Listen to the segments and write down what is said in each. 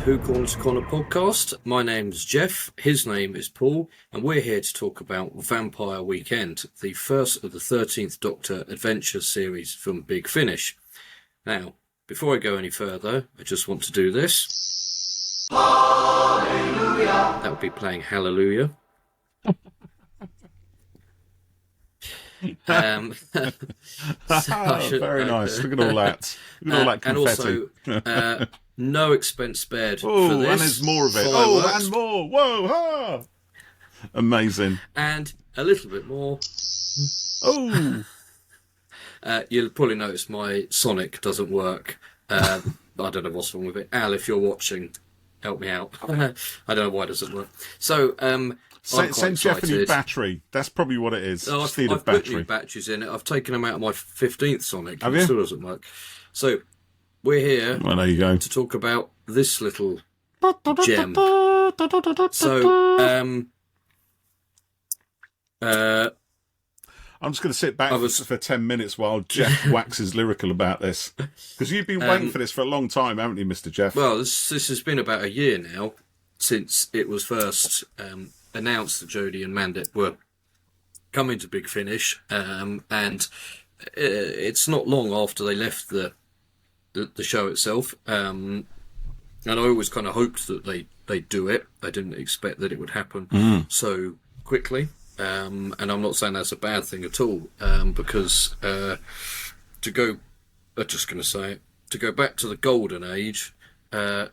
Who Corners Corner podcast. My name's Geoff, his name is Paul, and we're here to talk about Vampire Weekend, the first of the 13th Doctor adventure series from Big Finish. Now, before I go any further, I just want to do this. Hallelujah! That would be playing Hallelujah. Very nice. Look at all that. Look at all that confetti. And also, no expense spared for this. And there's more of it. Oh, and more. Whoa, ha! Amazing. And a little bit more. Oh. You'll probably notice my Sonic doesn't work. I don't know what's wrong with it. Al, if you're watching, help me out. I don't know why it doesn't work. So, send Geoff a new battery. That's probably what it is. Oh, I've put new batteries in it. I've taken them out of my 15th Sonic. Have it you? Still doesn't work. So we're here there you go. to talk about this little gem. So I'm just going to sit back for 10 minutes while Geoff waxes lyrical about this. Because you've been waiting for this for a long time, haven't you, Mr. Geoff? Well, this has been about a year now since it was first announced that Jodie and Mandip were coming to Big Finish, and it's not long after they left the show itself, and I always kind of hoped that they'd do it. I didn't expect that it would happen so quickly, and I'm not saying that's a bad thing at all, because to go back to the golden age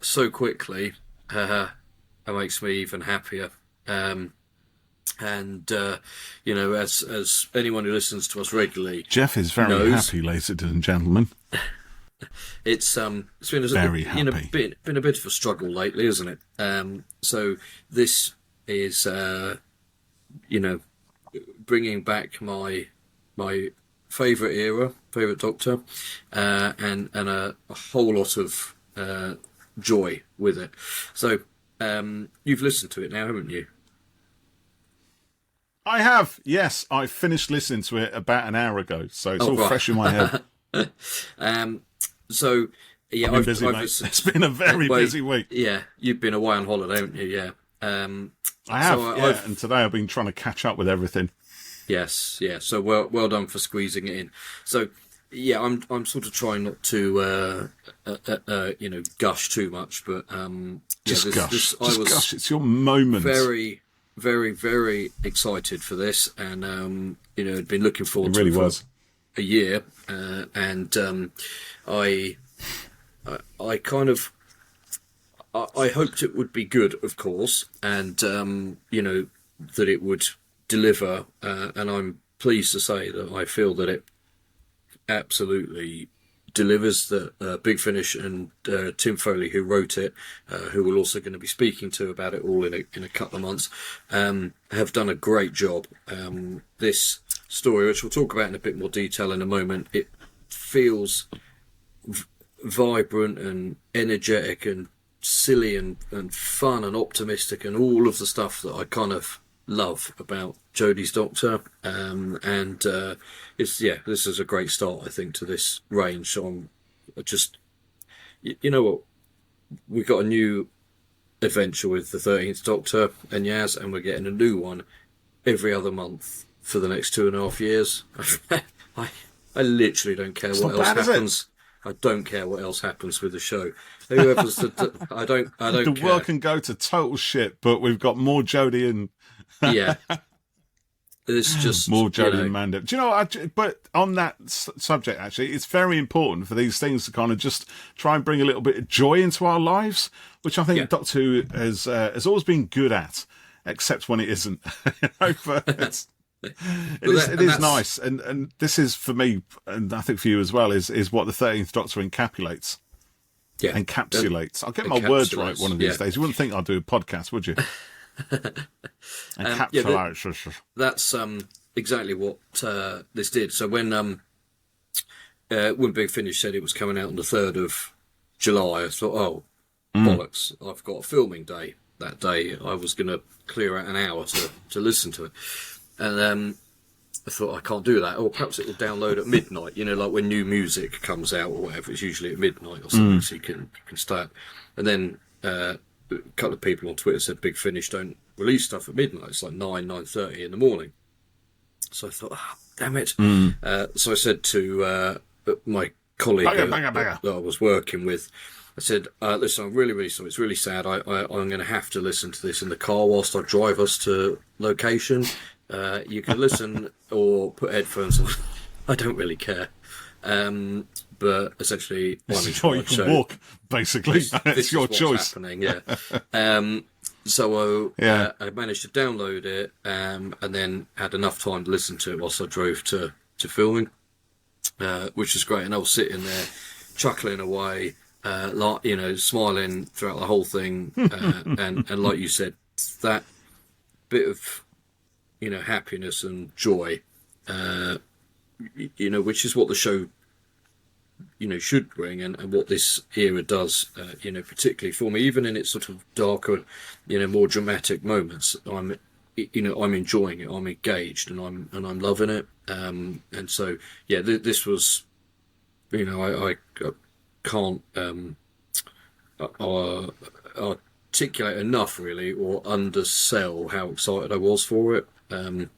so quickly it makes me even happier. As anyone who listens to us regularly, Geoff is very happy, ladies and gentlemen. It's been very happy. Been a bit of a struggle lately, isn't it? So this is bringing back my favourite Doctor, and a whole lot of joy with it. So you've listened to it now, haven't you? I have, yes. I finished listening to it about an hour ago, so it's all fresh in my head. So, yeah, I've been busy, mate. It's been a very busy week. Yeah, you've been away on holiday, haven't you? Yeah. I have, and today I've been trying to catch up with everything. Yes, yeah. So well done for squeezing it in. So, yeah, I'm sort of trying not to, gush too much, but just gush. Gush. It's your moment. Very, very, very excited for this, and had been looking forward to it for a year, and I hoped it would be good, of course, and that it would deliver, and I'm pleased to say that I feel that it absolutely delivers. The Big Finish and Tim Foley, who wrote it, who we're also going to be speaking to about it all in a couple of months, have done a great job. This story, which we'll talk about in a bit more detail in a moment, it feels vibrant and energetic and silly and fun and optimistic and all of the stuff that I kind of love about Jodie's Doctor, this is a great start, I think, to this range. So I'm just, you know what, we've got a new adventure with the 13th Doctor and Yaz, and we're getting a new one every other month for the next 2.5 years. I literally don't care what else happens. I don't care what else happens with the show. Whoever's I don't care. The world can go to total shit, but we've got more Jodie and yeah. It's just more Jodie and Mandip. Do you know? But on that subject, actually, it's very important for these things to kind of just try and bring a little bit of joy into our lives, which I think Doctor Who has always been good at, except when it isn't. It is nice, and this is for me, and I think for you as well, is what the 13th Doctor encapsulates. Yeah, encapsulates. I'll get my words right one of these days. You wouldn't think I'd do a podcast, would you? That's exactly what this did. So when Big Finish said it was coming out on the 3rd of July, I thought, bollocks, I've got a filming day that day. I was going to clear out an hour to listen to it. And I thought, I can't do that. Or perhaps it will download at midnight, like when new music comes out or whatever. It's usually at midnight or something, so you can start. And then a couple of people on Twitter said Big Finish don't release stuff at midnight. It's like 9:30 in the morning. So I thought, damn it. So I said to my colleague that I was working with, I said, listen, I'm really, really sorry. It's really sad. I'm going to have to listen to this in the car whilst I drive us to location. You can listen or put headphones on. I don't really care. But essentially, you can walk, basically. It's your choice. Happening, yeah. So I managed to download it and then had enough time to listen to it whilst I drove to filming, which was great. And I was sitting there chuckling away, smiling throughout the whole thing. And like you said, that bit of, happiness and joy, which is what the show should bring, and what this era does, particularly for me, even in its sort of darker, more dramatic moments. I'm enjoying it. I'm engaged, and I'm loving it. And so, this was, I can't articulate enough, really, or undersell how excited I was for it. It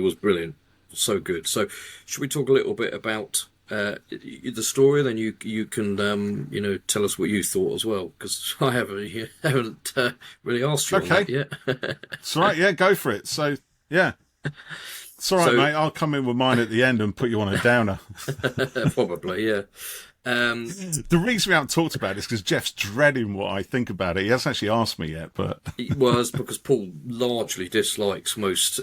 was brilliant, so good. So, should we talk a little bit about the story? Then you can tell us what you thought as well, because I haven't really asked you on that yet. It's all right, yeah, go for it. So yeah, it's all right, mate. I'll come in with mine at the end and put you on a downer. Probably, yeah. The reason we haven't talked about it is because Geoff's dreading what I think about it. He hasn't actually asked me yet, but it was because Paul largely dislikes most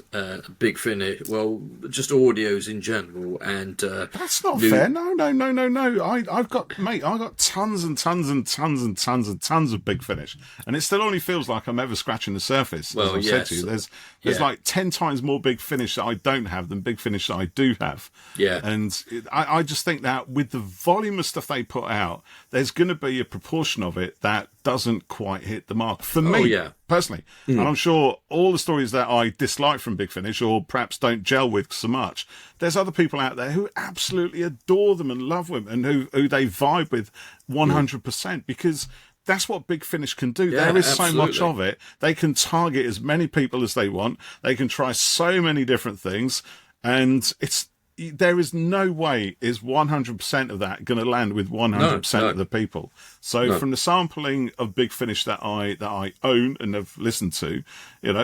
Big Finish. Well, just audios in general, and that's not fair. No. I've got tons and tons and tons and tons and tons of Big Finish, and it still only feels like I'm ever scratching the surface. Well, as I've said to you, there's like 10 times more Big Finish that I don't have than Big Finish that I do have. Yeah, and I just think that with the volume of stuff they put out, there's going to be a proportion of it that doesn't quite hit the mark for me, personally. And I'm sure all the stories that I dislike from Big Finish, or perhaps don't gel with so much, there's other people out there who absolutely adore them and love them, and who they vibe with 100%, because that's what Big Finish can do. There is so much of it. They can target as many people as they want. They can try so many different things, and there is no way is 100% of that going to land with 100% of the people. So from the sampling of Big Finish that I own and have listened to,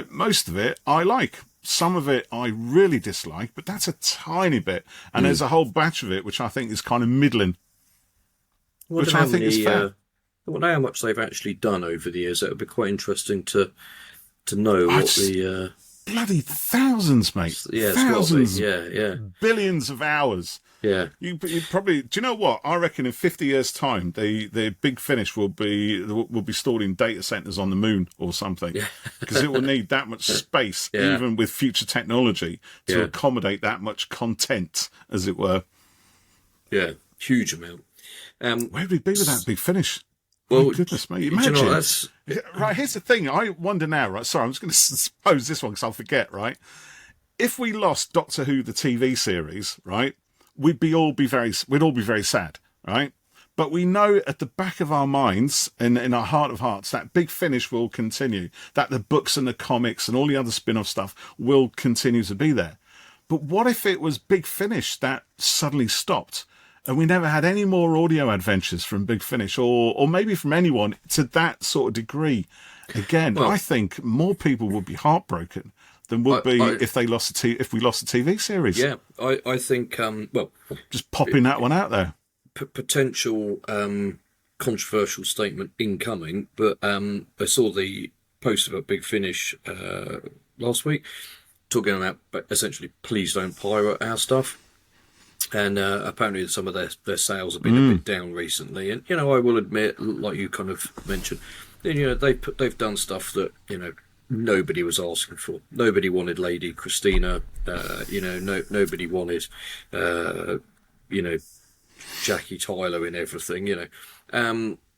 most of it I like. Some of it I really dislike, but that's a tiny bit. And there's a whole batch of it which I think is kind of middling, which I think is fair. I wonder how much they've actually done over the years. It would be quite interesting to know what the... Bloody thousands, mate. Yeah, thousands. Yeah. Billions of hours. Yeah. You probably... Do you know what? I reckon in 50 years' time, the Big Finish will be stored in data centres on the moon or something. Because it will need that much space, even with future technology, to accommodate that much content, as it were. Yeah, huge amount. Where would we be with that Big Finish? Well, oh, goodness me, imagine. Right, here's the thing. I wonder now, right? Sorry, I'm just going to pose this one because I'll forget, right? If we lost Doctor Who, the TV series, right, we'd all be very sad, right? But we know at the back of our minds, in our heart of hearts, that Big Finish will continue, that the books and the comics and all the other spin-off stuff will continue to be there. But what if it was Big Finish that suddenly stopped? And we never had any more audio adventures from Big Finish, or maybe from anyone to that sort of degree. Again, I think more people would be heartbroken than would be if we lost the TV series. Yeah, I think. Just popping that one out there. Potential controversial statement incoming, but I saw the post about Big Finish last week, talking about essentially, please don't pirate our stuff. And apparently some of their sales have been a bit down recently. And, I will admit, like you kind of mentioned, they've done stuff that, nobody was asking for. Nobody wanted Lady Christina. Nobody wanted, Jackie Tyler in everything,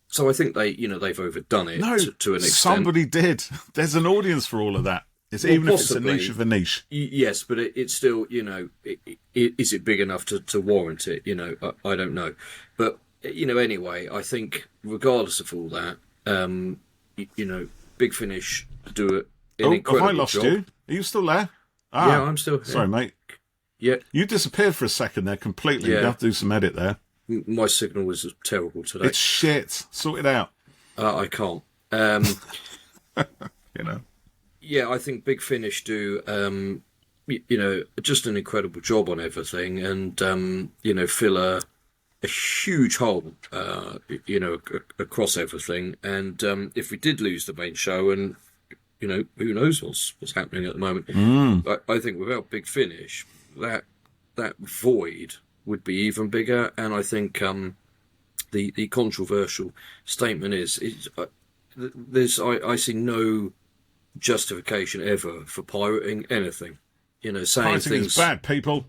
So I think they've overdone it to an extent. Somebody did. There's an audience for all of that. Even if it's a niche of a niche. Yes, but it's still, is it big enough to warrant it? I don't know. But Anyway, I think regardless of all that, Big Finish do an incredible have I lost job. you? Are you still there? Yeah, I'm still here. Sorry, mate. Yeah, you disappeared for a second there completely. Yeah. You have to do some edit there. My signal was terrible today. It's shit. Sort it out. I can't. Yeah, I think Big Finish do, just an incredible job on everything, and fill a huge hole, across everything. And if we did lose the main show, and who knows what's happening at the moment, I think without Big Finish, that void would be even bigger. And I think the controversial statement is I see no justification ever for pirating anything. Saying Pirating things is bad, people.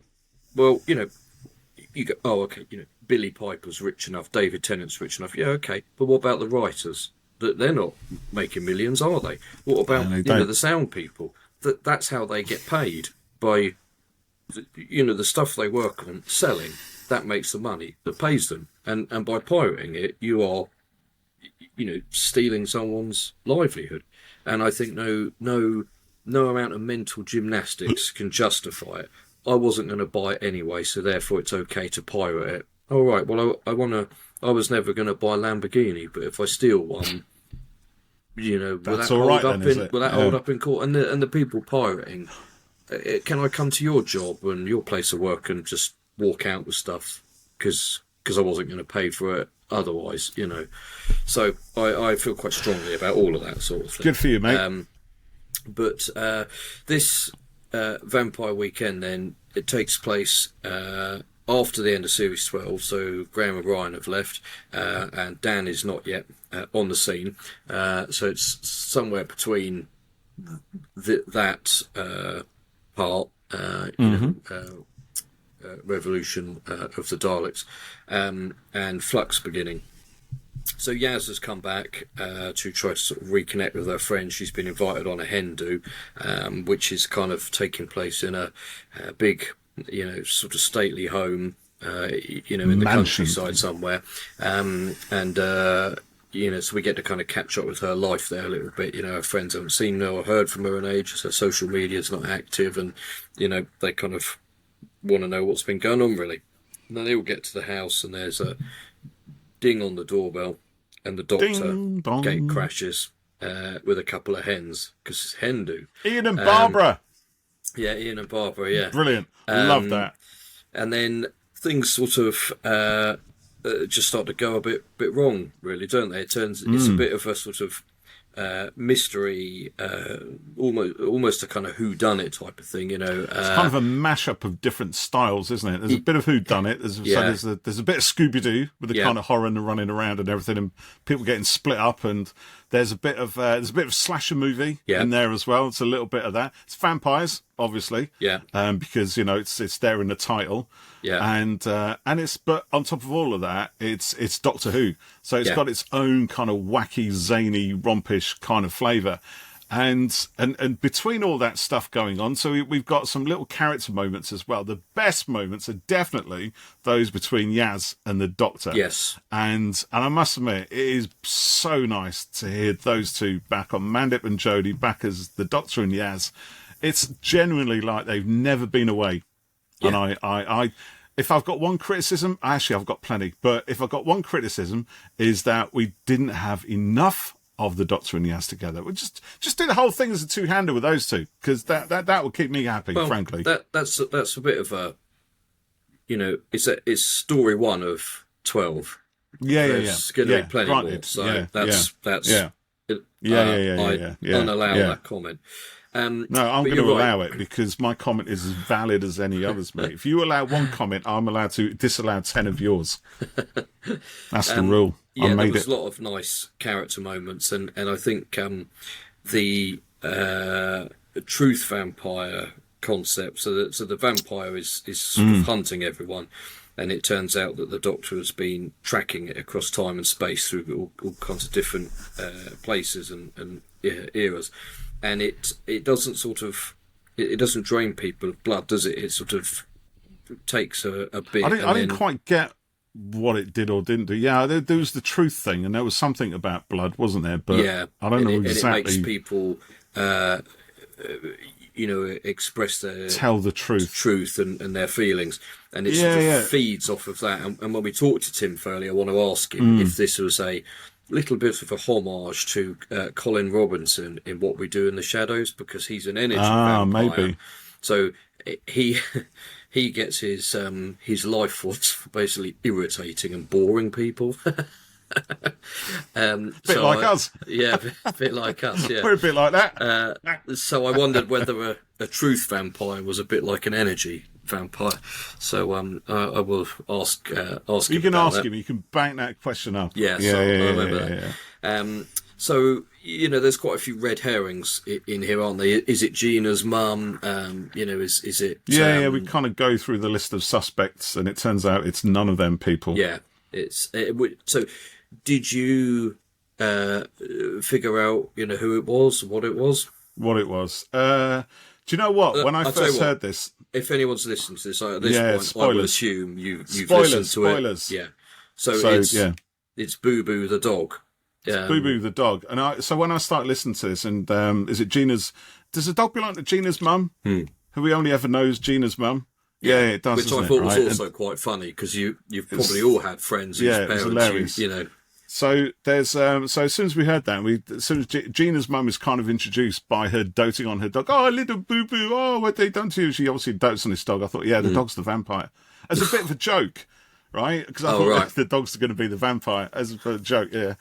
Well, you go, oh, okay, Billy Piper's rich enough, David Tennant's rich enough. Yeah, okay, but what about the writers? They're not making millions, are they? What about the sound people? That's how they get paid, by the stuff they work on selling. That makes the money that pays them, and by pirating it, you are stealing someone's livelihood. And I think no amount of mental gymnastics can justify it. I wasn't going to buy it anyway, so therefore it's okay to pirate it. All right, well, I was never going to buy a Lamborghini, but if I steal one, will that hold up in court? And the people pirating, can I come to your job and your place of work and just walk out with stuff because I wasn't going to pay for it otherwise, So I feel quite strongly about all of that sort of thing. Good for you, mate. But this Vampire Weekend, then, it takes place after the end of Series 12, so Graham and Ryan have left, and Dan is not yet on the scene. So it's somewhere between that part, revolution of the Daleks, and Flux beginning. So Yaz has come back to try to sort of reconnect with her friend. She's been invited on a hen do, which is kind of taking place in a big, sort of stately home, in the countryside somewhere. So we get to kind of catch up with her life there a little bit. Her friends haven't seen her or heard from her in ages. Her social media is not active, and they kind of want to know what's been going on, really. And then they all get to the house, and there's a ding on the doorbell, and the doctor gate crashes with a couple of hens, because it's hen do. Ian and Barbara. Yeah, Ian and Barbara. Yeah, brilliant. Love that. And then things sort of just start to go a bit wrong, really, don't they? It's a bit of a sort of mystery, almost a kind of whodunit type of thing, It's kind of a mashup of different styles, isn't it? There's a bit of whodunit. There's a bit of Scooby-Doo with the kind of horror and the running around and everything, and people getting split up. And there's a bit of slasher movie in there as well. It's a little bit of that. It's vampires, obviously, because it's there in the title. And but on top of all of that, it's Doctor Who, so it's got its own kind of wacky, zany, rompish kind of flavour, and between all that stuff going on, so we've got some little character moments as well. The best moments are definitely those between Yaz and the Doctor. Yes, and I must admit, it is so nice to hear those two back on Mandip and Jodie, back as the Doctor and Yaz. It's genuinely like they've never been away. Yeah. And I, if I've got one criticism, actually I've got plenty, but if I've got one criticism, is that we didn't have enough of the Doctor and Yaz together. We just do the whole thing as a two-hander with those two, because that will keep me happy, frankly. That's a bit of a, it's story one of 12. There's going to be plenty more. So I unallow that comment. No, I'm going to allow it, because my comment is as valid as any others, mate. If you allow one comment, I'm allowed to disallow 10 of yours. That's the rule. Yeah, there was a lot of nice character moments, and I think the truth vampire concept. So the vampire is sort of hunting everyone, and it turns out that the Doctor has been tracking it across time and space through all kinds of different places and eras. And it doesn't it doesn't drain people of blood, does it? It sort of takes a bit. I didn't quite get what it did or didn't do. Yeah, there was the truth thing, and there was something about blood, wasn't there? But Yeah, I don't know and exactly. it makes people, express their Tell the truth. and their feelings, and it sort of feeds off of that. And when we talked to Tim Furley, I want to ask him if this was a little bit of a homage to Colin Robinson in What We Do in the Shadows, because he's an energy vampire. Maybe. So he he gets his life force basically irritating and boring people. Bit like us. Yeah, a bit like us, yeah. We're a bit like that. So I wondered whether a truth vampire was a bit like an energy vampire. So I will ask him. You can ask him. You can bank that question up. Yeah, so I remember that. So, there's quite a few red herrings in here, aren't there? Is it Gina's mum? Is it... Yeah, we kind of go through the list of suspects, and it turns out it's none of them people. Yeah, so did you figure out, who it was, what it was? What it was. Do you know what? When I first heard this... If anyone's listened to this at this point, spoilers. I will assume you've listened to spoilers. it. Yeah. So it's Boo Boo the dog. Boo Boo the dog. And so when I started listening to this, and is it Gina's... Does the dog belong to Gina's mum? Who we only ever know as Gina's mum? Yeah, it does. Which I thought was also quite funny, because you've probably all had friends whose parents, hilarious. So there's so as soon as we heard that, as soon as Gina's mum is kind of introduced by her doting on her dog. Oh, little Boo Boo! Oh, what they done to you? She obviously dotes on this dog. I thought, the dog's the vampire, as a bit of a joke, right? Because I thought the dog's going to be the vampire, as a joke, yeah.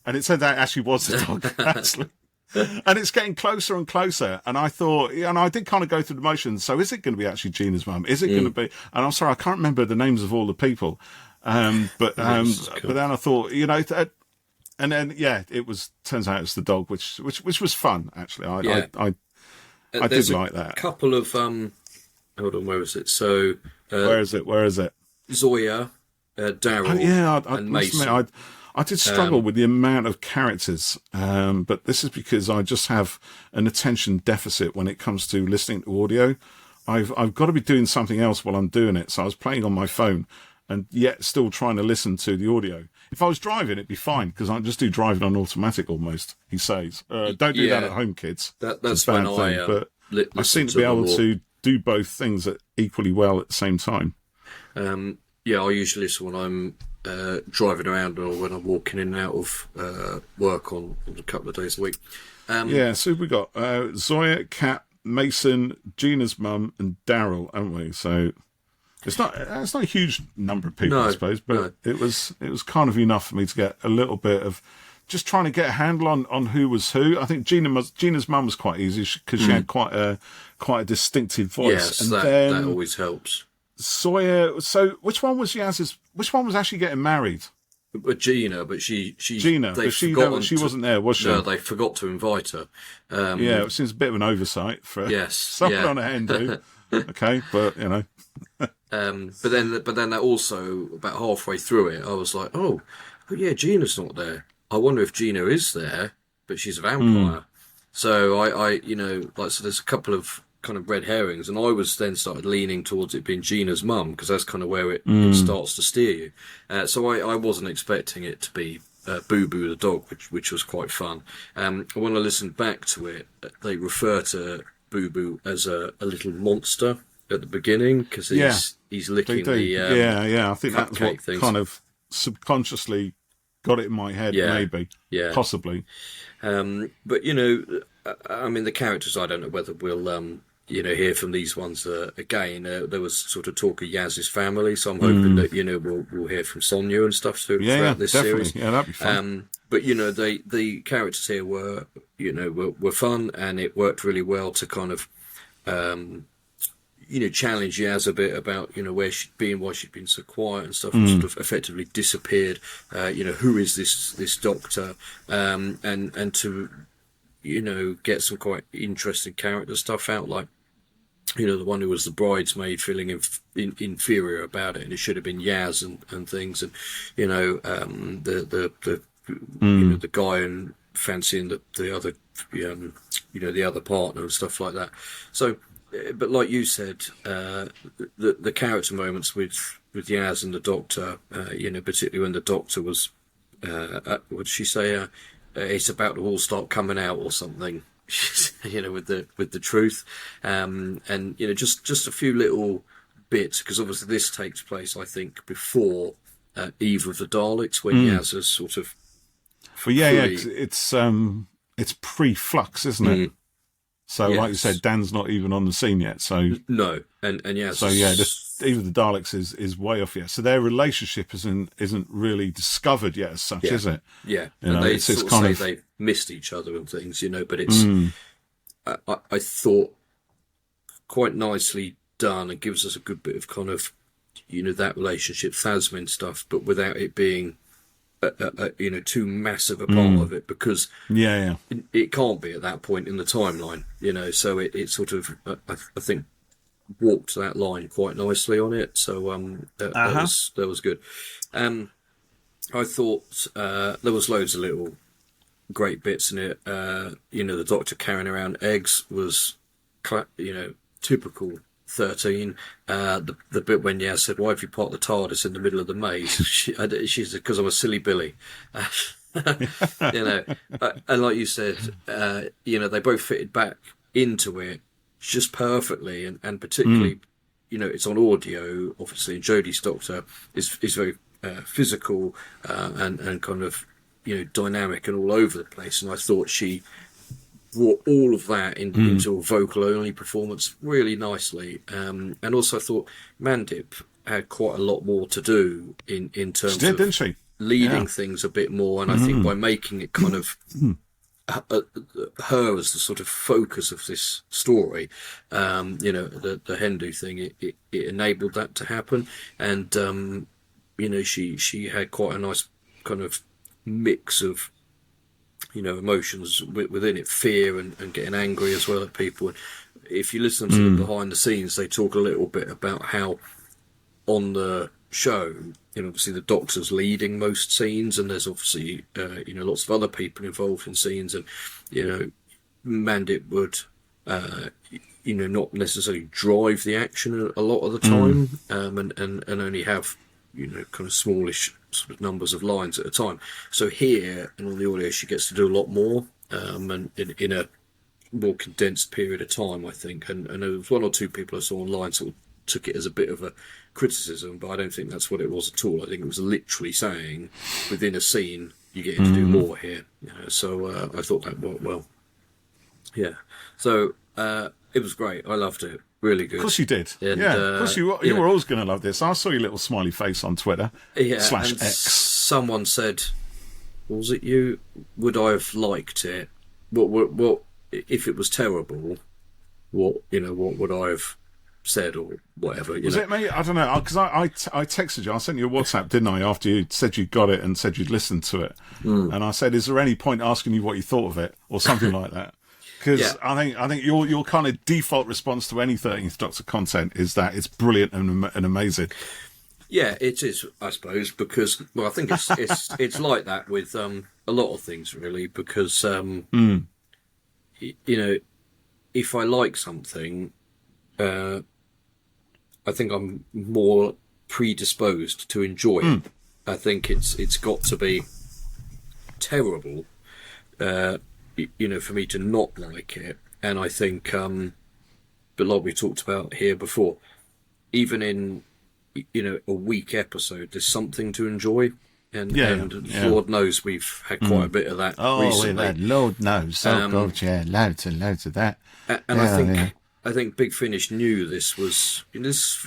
And it turned out it actually was the dog, actually. And it's getting closer and closer. And I thought, and I did kind of go through the motions. So is it going to be actually Gina's mum? Is it going to be? And I'm sorry, I can't remember the names of all the people. But then I thought, and then it was. Turns out it's the dog, which was fun actually. I did like that. A couple of hold on, where is it? So where is it? Zoya, Daryl, and Mason. I did struggle with the amount of characters, but this is because I just have an attention deficit when it comes to listening to audio. I've got to be doing something else while I'm doing it. So I was playing on my phone and yet still trying to listen to the audio. If I was driving, it'd be fine, because I just do driving on automatic almost, he says. Don't do that at home, kids. That's when but I seem to be able to do both things equally well at the same time. I usually listen when I'm driving around or when I'm walking in and out of work on a couple of days a week. So we got Zoya, Kat, Mason, Gina's mum, and Daryl, haven't we? So it's not a huge number of people, I suppose, but it was kind of enough for me to get a little bit of just trying to get a handle on who was who. I think Gina's mum was quite easy because she had quite a distinctive voice. Yes, and that always helps. Zoya. So which one was Yaz's? Which one was actually getting married? Gina, but she wasn't there, was she? No, they forgot to invite her. It seems a bit of an oversight for someone on a hen do. Okay, but but then that also, about halfway through it, I was like, oh yeah, Gina's not there. I wonder if Gina is there, but she's a vampire. So so there's a couple of kind of red herrings, and I was then started leaning towards it being Gina's mum, because that's kind of where it starts to steer you. So I wasn't expecting it to be Boo Boo the dog, which was quite fun. When I listened back to it, they refer to Boo Boo as a little monster at the beginning, because he's licking the I think that's what things. Kind of subconsciously got it in my head, maybe, possibly. But the characters, I don't know whether we'll hear from these ones again. There was sort of talk of Yaz's family, so I'm hoping that we'll hear from Sonia and stuff throughout this definitely. series. Yeah, that'd be fun. But the characters here were fun, and it worked really well to kind of challenge Yaz a bit about where she'd been, why she'd been so quiet and stuff, and sort of effectively disappeared. Who is this doctor? And to get some quite interesting character stuff out, like the one who was the bridesmaid feeling inferior about it, and it should have been Yaz and things, and the guy and fancying the other the other partner and stuff like that. So, but like you said, the character moments with Yaz and the Doctor, particularly when the Doctor was, what did she say? It's about to all start coming out or something. With the truth, and just a few little bits, because obviously this takes place, I think, before Eve of the Daleks, when Yaz has sort of. But it's pre-flux, isn't it? So, like you said, Dan's not even on the scene yet. So no, and Yaz. So Eve of the Daleks is way off yet. So their relationship isn't really discovered yet as such, is it? Yeah, and they sort of say they've missed each other and things, but it's. I thought quite nicely done, and gives us a good bit of kind of, that relationship, Phasmin stuff, but without it being. Too massive a part of it, because it can't be at that point in the timeline, so it sort of I think walked that line quite nicely on it, so that was good. I thought there was loads of little great bits in it. The Doctor carrying around eggs was typical 13. The bit when Yaz said, "Why have you parked the TARDIS in the middle of the maze?" she said, "Because I'm a silly Billy." And like you said, they both fitted back into it just perfectly, and particularly, it's on audio, obviously, and Jodie's Doctor is very physical and kind of dynamic and all over the place, and I thought she brought all of that into a vocal-only performance really nicely. And also I thought Mandip had quite a lot more to do in terms of didn't she? Leading things a bit more. And I think by making it kind of her as the sort of focus of this story, the Hindu thing, it enabled that to happen. And, she had quite a nice kind of mix of emotions within it, fear and getting angry as well at people. And if you listen to them behind the scenes, they talk a little bit about how on the show, obviously the Doctor's leading most scenes, and there's obviously lots of other people involved in scenes, and Mandip would not necessarily drive the action a lot of the time, and only have kind of smallish sort of numbers of lines at a time. So here, and on the audio, she gets to do a lot more, and in a more condensed period of time, I think. And there was one or two people I saw online sort of took it as a bit of a criticism, but I don't think that's what it was at all. I think it was literally saying, within a scene, you're getting to do more here. So I thought that worked well. Yeah. So it was great. I loved it. Really good. Of course you did. And, of course you were always going to love this. I saw your little smiley face on Twitter. /X. Someone said, was it you? Would I have liked it? What if it was terrible? What would I have said or whatever? Was it me? I don't know. Because I texted you. I sent you a WhatsApp, didn't I? After you said you got it and said you'd listened to it, and I said, "Is there any point asking you what you thought of it or something like that?" Because I think your kind of default response to any 13th Doctor content is that it's brilliant and amazing. Yeah, it is, I suppose, because I think it's like that with a lot of things, really. Because if I like something, I think I'm more predisposed to enjoy it. I think it's got to be terrible. For me to not like it. And I think, but like we talked about here before, even in, a weak episode, there's something to enjoy. And Lord knows we've had quite a bit of that recently. We've had Lord knows. Loads of that. And I think Big Finish knew this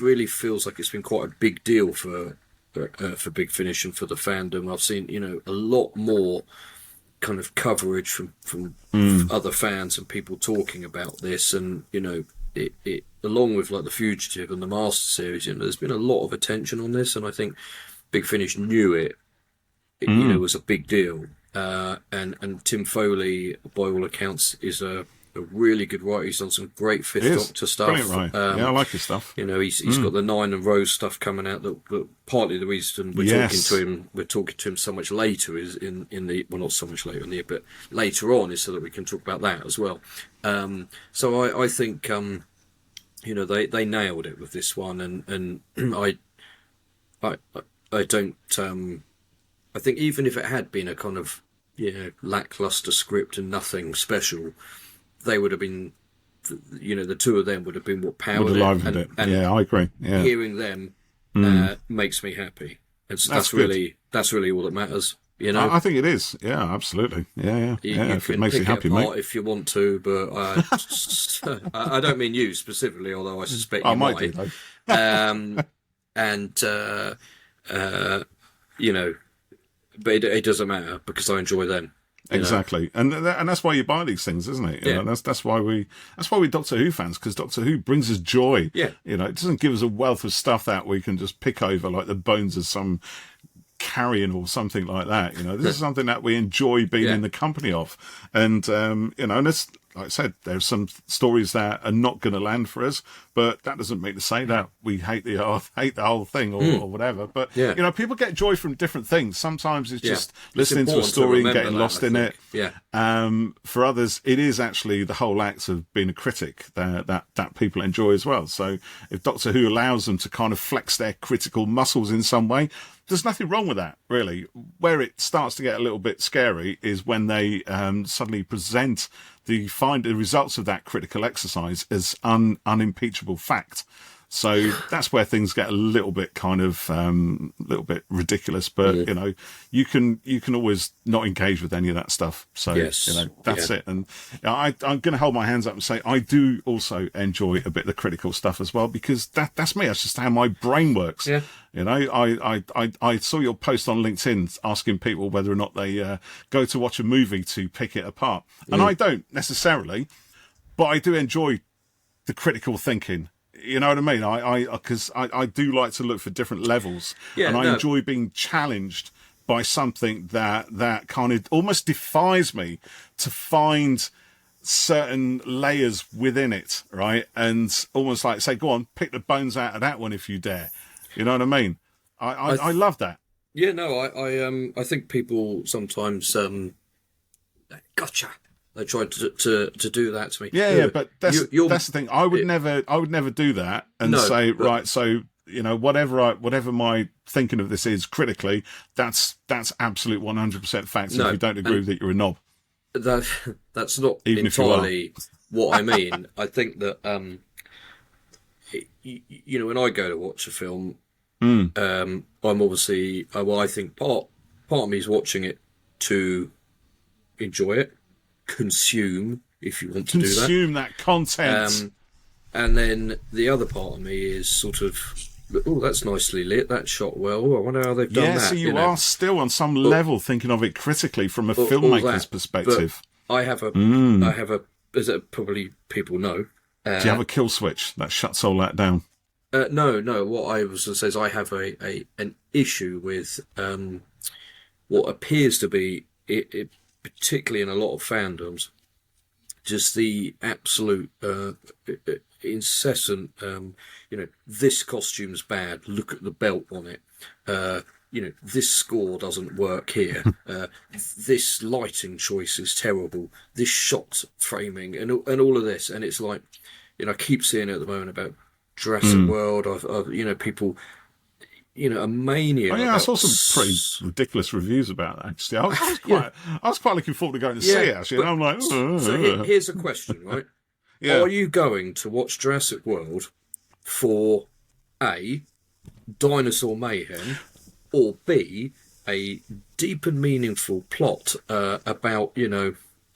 really feels like it's been quite a big deal for Big Finish and for the fandom. I've seen, a lot more kind of coverage from other fans and people talking about this, and it along with like The Fugitive and the Master series, there's been a lot of attention on this, and I think Big Finish knew it was a big deal, and Tim Foley, by all accounts, is a really good writer. He's done some great Fifth Doctor stuff. Brilliant, right? I like his stuff. He's got the Nine and Rose stuff coming out. That partly the reason we're talking to him so much later is in the not so much later in the year, but later on is so that we can talk about that as well. So I think they nailed it with this one, and I don't. I think even if it had been a kind of lackluster script and nothing special, they would have been. The two of them would have been what powered would have livened it. And yeah, I agree. Yeah. Hearing them makes me happy. And so that's really all that matters. I think it is. Yeah, absolutely. Yeah. You if can it makes pick you happy, it apart mate. if you want to, but I don't mean you specifically, although I suspect you I might do, though. But it doesn't matter because I enjoy them. Exactly, and that's why you buy these things, isn't it? You know, that's why we're Doctor Who fans, because Doctor Who brings us joy. Yeah, it doesn't give us a wealth of stuff that we can just pick over like the bones of some carrion or something like that. This is something that we enjoy being in the company of, and and it's, like I said, there's some stories that are not going to land for us, but that doesn't mean to say that we hate the whole thing or whatever. But people get joy from different things. Sometimes it's just listening to a story and getting lost in it. Yeah. For others, it is actually the whole act of being a critic that people enjoy as well. So if Doctor Who allows them to kind of flex their critical muscles in some way, there's nothing wrong with that, really. Where it starts to get a little bit scary is when they suddenly present the results of that critical exercise as unimpeachable fact. So that's where things get a little bit kind of little bit ridiculous. But you can always not engage with any of that stuff. So that's it. And I'm going to hold my hands up and say I do also enjoy a bit of the critical stuff as well, because that's me. That's just how my brain works. Yeah. I saw your post on LinkedIn asking people whether or not they go to watch a movie to pick it apart, and I don't necessarily, but I do enjoy the critical thinking. You know what I mean? Because I do like to look for different levels, and I enjoy being challenged by something that kind of almost defies me to find certain layers within it, right? And almost like say, go on, pick the bones out of that one if you dare. You know what I mean? I love that. Yeah, no, I think people sometimes gotcha. They tried to do that to me. Yeah, but that's the thing. I would never do that and say, right, so whatever my thinking of this is critically, that's absolute 100% facts. If you don't agree with it, you're a knob. That's not even entirely what I mean. I think that when I go to watch a film, I'm obviously I think part of me is watching it to enjoy it. Consume, if you want to do that. Consume that content. And then the other part of me is sort of, oh, that's nicely lit, that's shot well, I wonder how they've done that. So you are still on some level thinking of it critically from a filmmaker's perspective. But I have a, as probably people know. Do you have a kill switch that shuts all that down? No. What I was going to say is I have an issue with what appears to be it particularly in a lot of fandoms, just the absolute incessant, this costume's bad, look at the belt on it, this score doesn't work here, this lighting choice is terrible, this shot framing, and all of this, and it's like, I keep seeing it at the moment about Jurassic World, I've people... a mania. Oh, yeah, I saw some pretty ridiculous reviews about that, actually. I was quite looking forward to going to see it, actually. And I'm like, So here's a question, right? Are you going to watch Jurassic World for A, dinosaur mayhem, or B, a deep and meaningful plot about,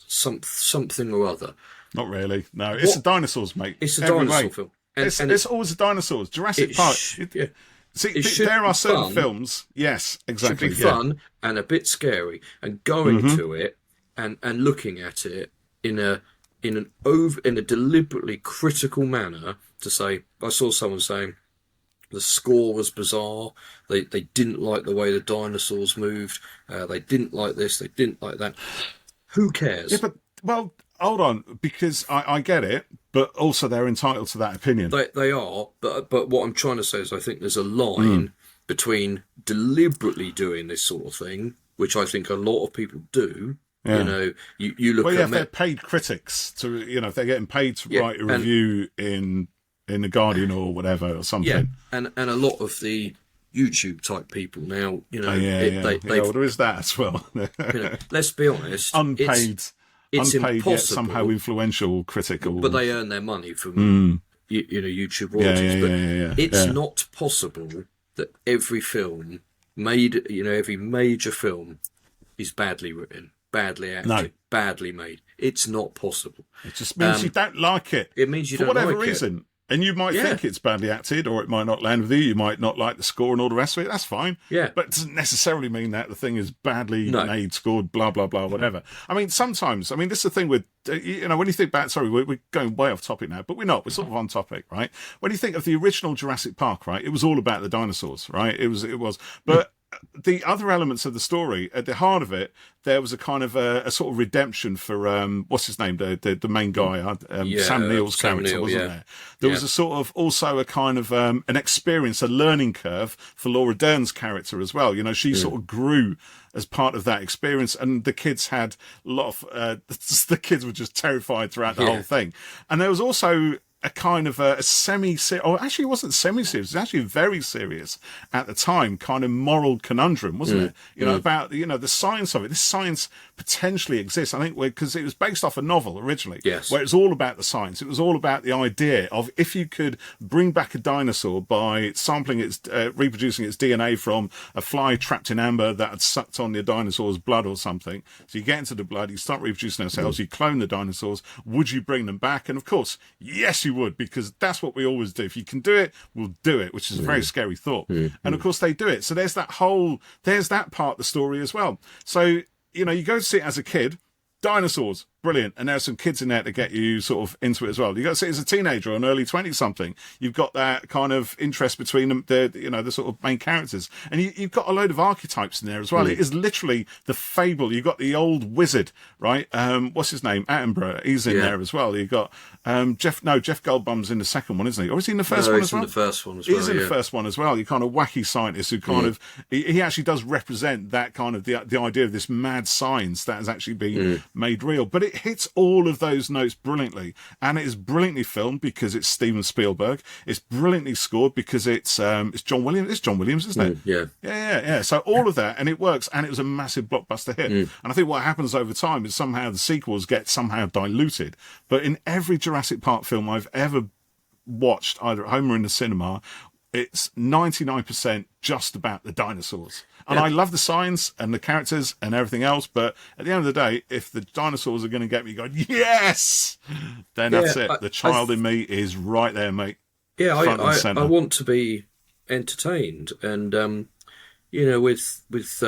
something or other? Not really. No, it's the dinosaurs, mate. It's a dinosaur film. It's always the dinosaurs. Jurassic Park. See, there are certain films. Yes, exactly. It should be fun and a bit scary, and going to it and looking at it in a deliberately critical manner to say. I saw someone saying the score was bizarre. They didn't like the way the dinosaurs moved. They didn't like this. They didn't like that. Who cares? Yeah, but hold on, because I get it, but also they're entitled to that opinion. They are, but what I'm trying to say is I think there's a line between deliberately doing this sort of thing, which I think a lot of people do. Yeah. You look at... if they're paid critics, if they're getting paid to write a review in The Guardian or whatever or something. Yeah, and a lot of the YouTube type people now. You know, well, there is that as well. Let's be honest, unpaid, it's unpaid impossible, yet somehow influential critical. But they earn their money from YouTube royalties. It's not possible that every film made, every major film is badly written, badly acted, badly made. It's not possible. It just means you don't like it. It means you for don't like it. For whatever reason. And you might think it's badly acted, or it might not land with you. You might not like the score and all the rest of it. That's fine. Yeah. But it doesn't necessarily mean that the thing is badly made, scored, blah, blah, blah, whatever. I mean, sometimes, this is the thing with, when you think back, sorry, we're going way off topic now, but we're not. We're sort of on topic, right? When you think of the original Jurassic Park, right, it was all about the dinosaurs, right? It was. But the other elements of the story, at the heart of it, there was a kind of a sort of redemption for what's his name, the main guy, Sam Neill's character, wasn't there? There was a sort of also a kind of an experience, a learning curve for Laura Dern's character as well. She sort of grew as part of that experience, and the kids had a lot of the kids were just terrified throughout the whole thing, and there was also a kind of a semi-serious, or actually it wasn't semi-serious, it was actually very serious at the time, kind of moral conundrum, wasn't it? About, the science of it. This science potentially exists, I think, because it was based off a novel originally, where it's all about the science. It was all about the idea of if you could bring back a dinosaur by sampling its, reproducing its DNA from a fly trapped in amber that had sucked on the dinosaur's blood or something. So you get into the blood, you start reproducing their cells, you clone the dinosaurs. Would you bring them back? And of course, yes, you would, because that's what we always do. If you can do it, we'll do it, which is a very scary thought. And of course they do it. So there's that part of the story as well. So, you go to see it as a kid, dinosaurs, brilliant. And there's some kids in there to get you sort of into it as well. You got to see it as a teenager or an early 20 something. You've got that kind of interest between them, the sort of main characters. And you've got a load of archetypes in there as well. It is literally the fable. You've got the old wizard, right? What's his name? Attenborough. He's in there as well. You've got Jeff Goldblum's in the second one, isn't he? Or is he in the first one as well? He's in the first one as well. He's in the first one as well. You kind of wacky scientist who kind of, he actually does represent that kind of the idea of this mad science that has actually been made real. But it hits all of those notes brilliantly, and it is brilliantly filmed because it's Steven Spielberg. It's brilliantly scored because it's John Williams. It's John Williams, isn't it? Yeah. So all of that, and it works, and it was a massive blockbuster hit. And I think what happens over time is somehow the sequels get somehow diluted. But in every Jurassic Park film I've ever watched, either at home or in the cinema, it's 99% just about the dinosaurs. And I love the science and the characters and everything else, but at the end of the day, if the dinosaurs are going to get me going, yes, then that's it. The child in me is right there, mate. Yeah, I want to be entertained. And, with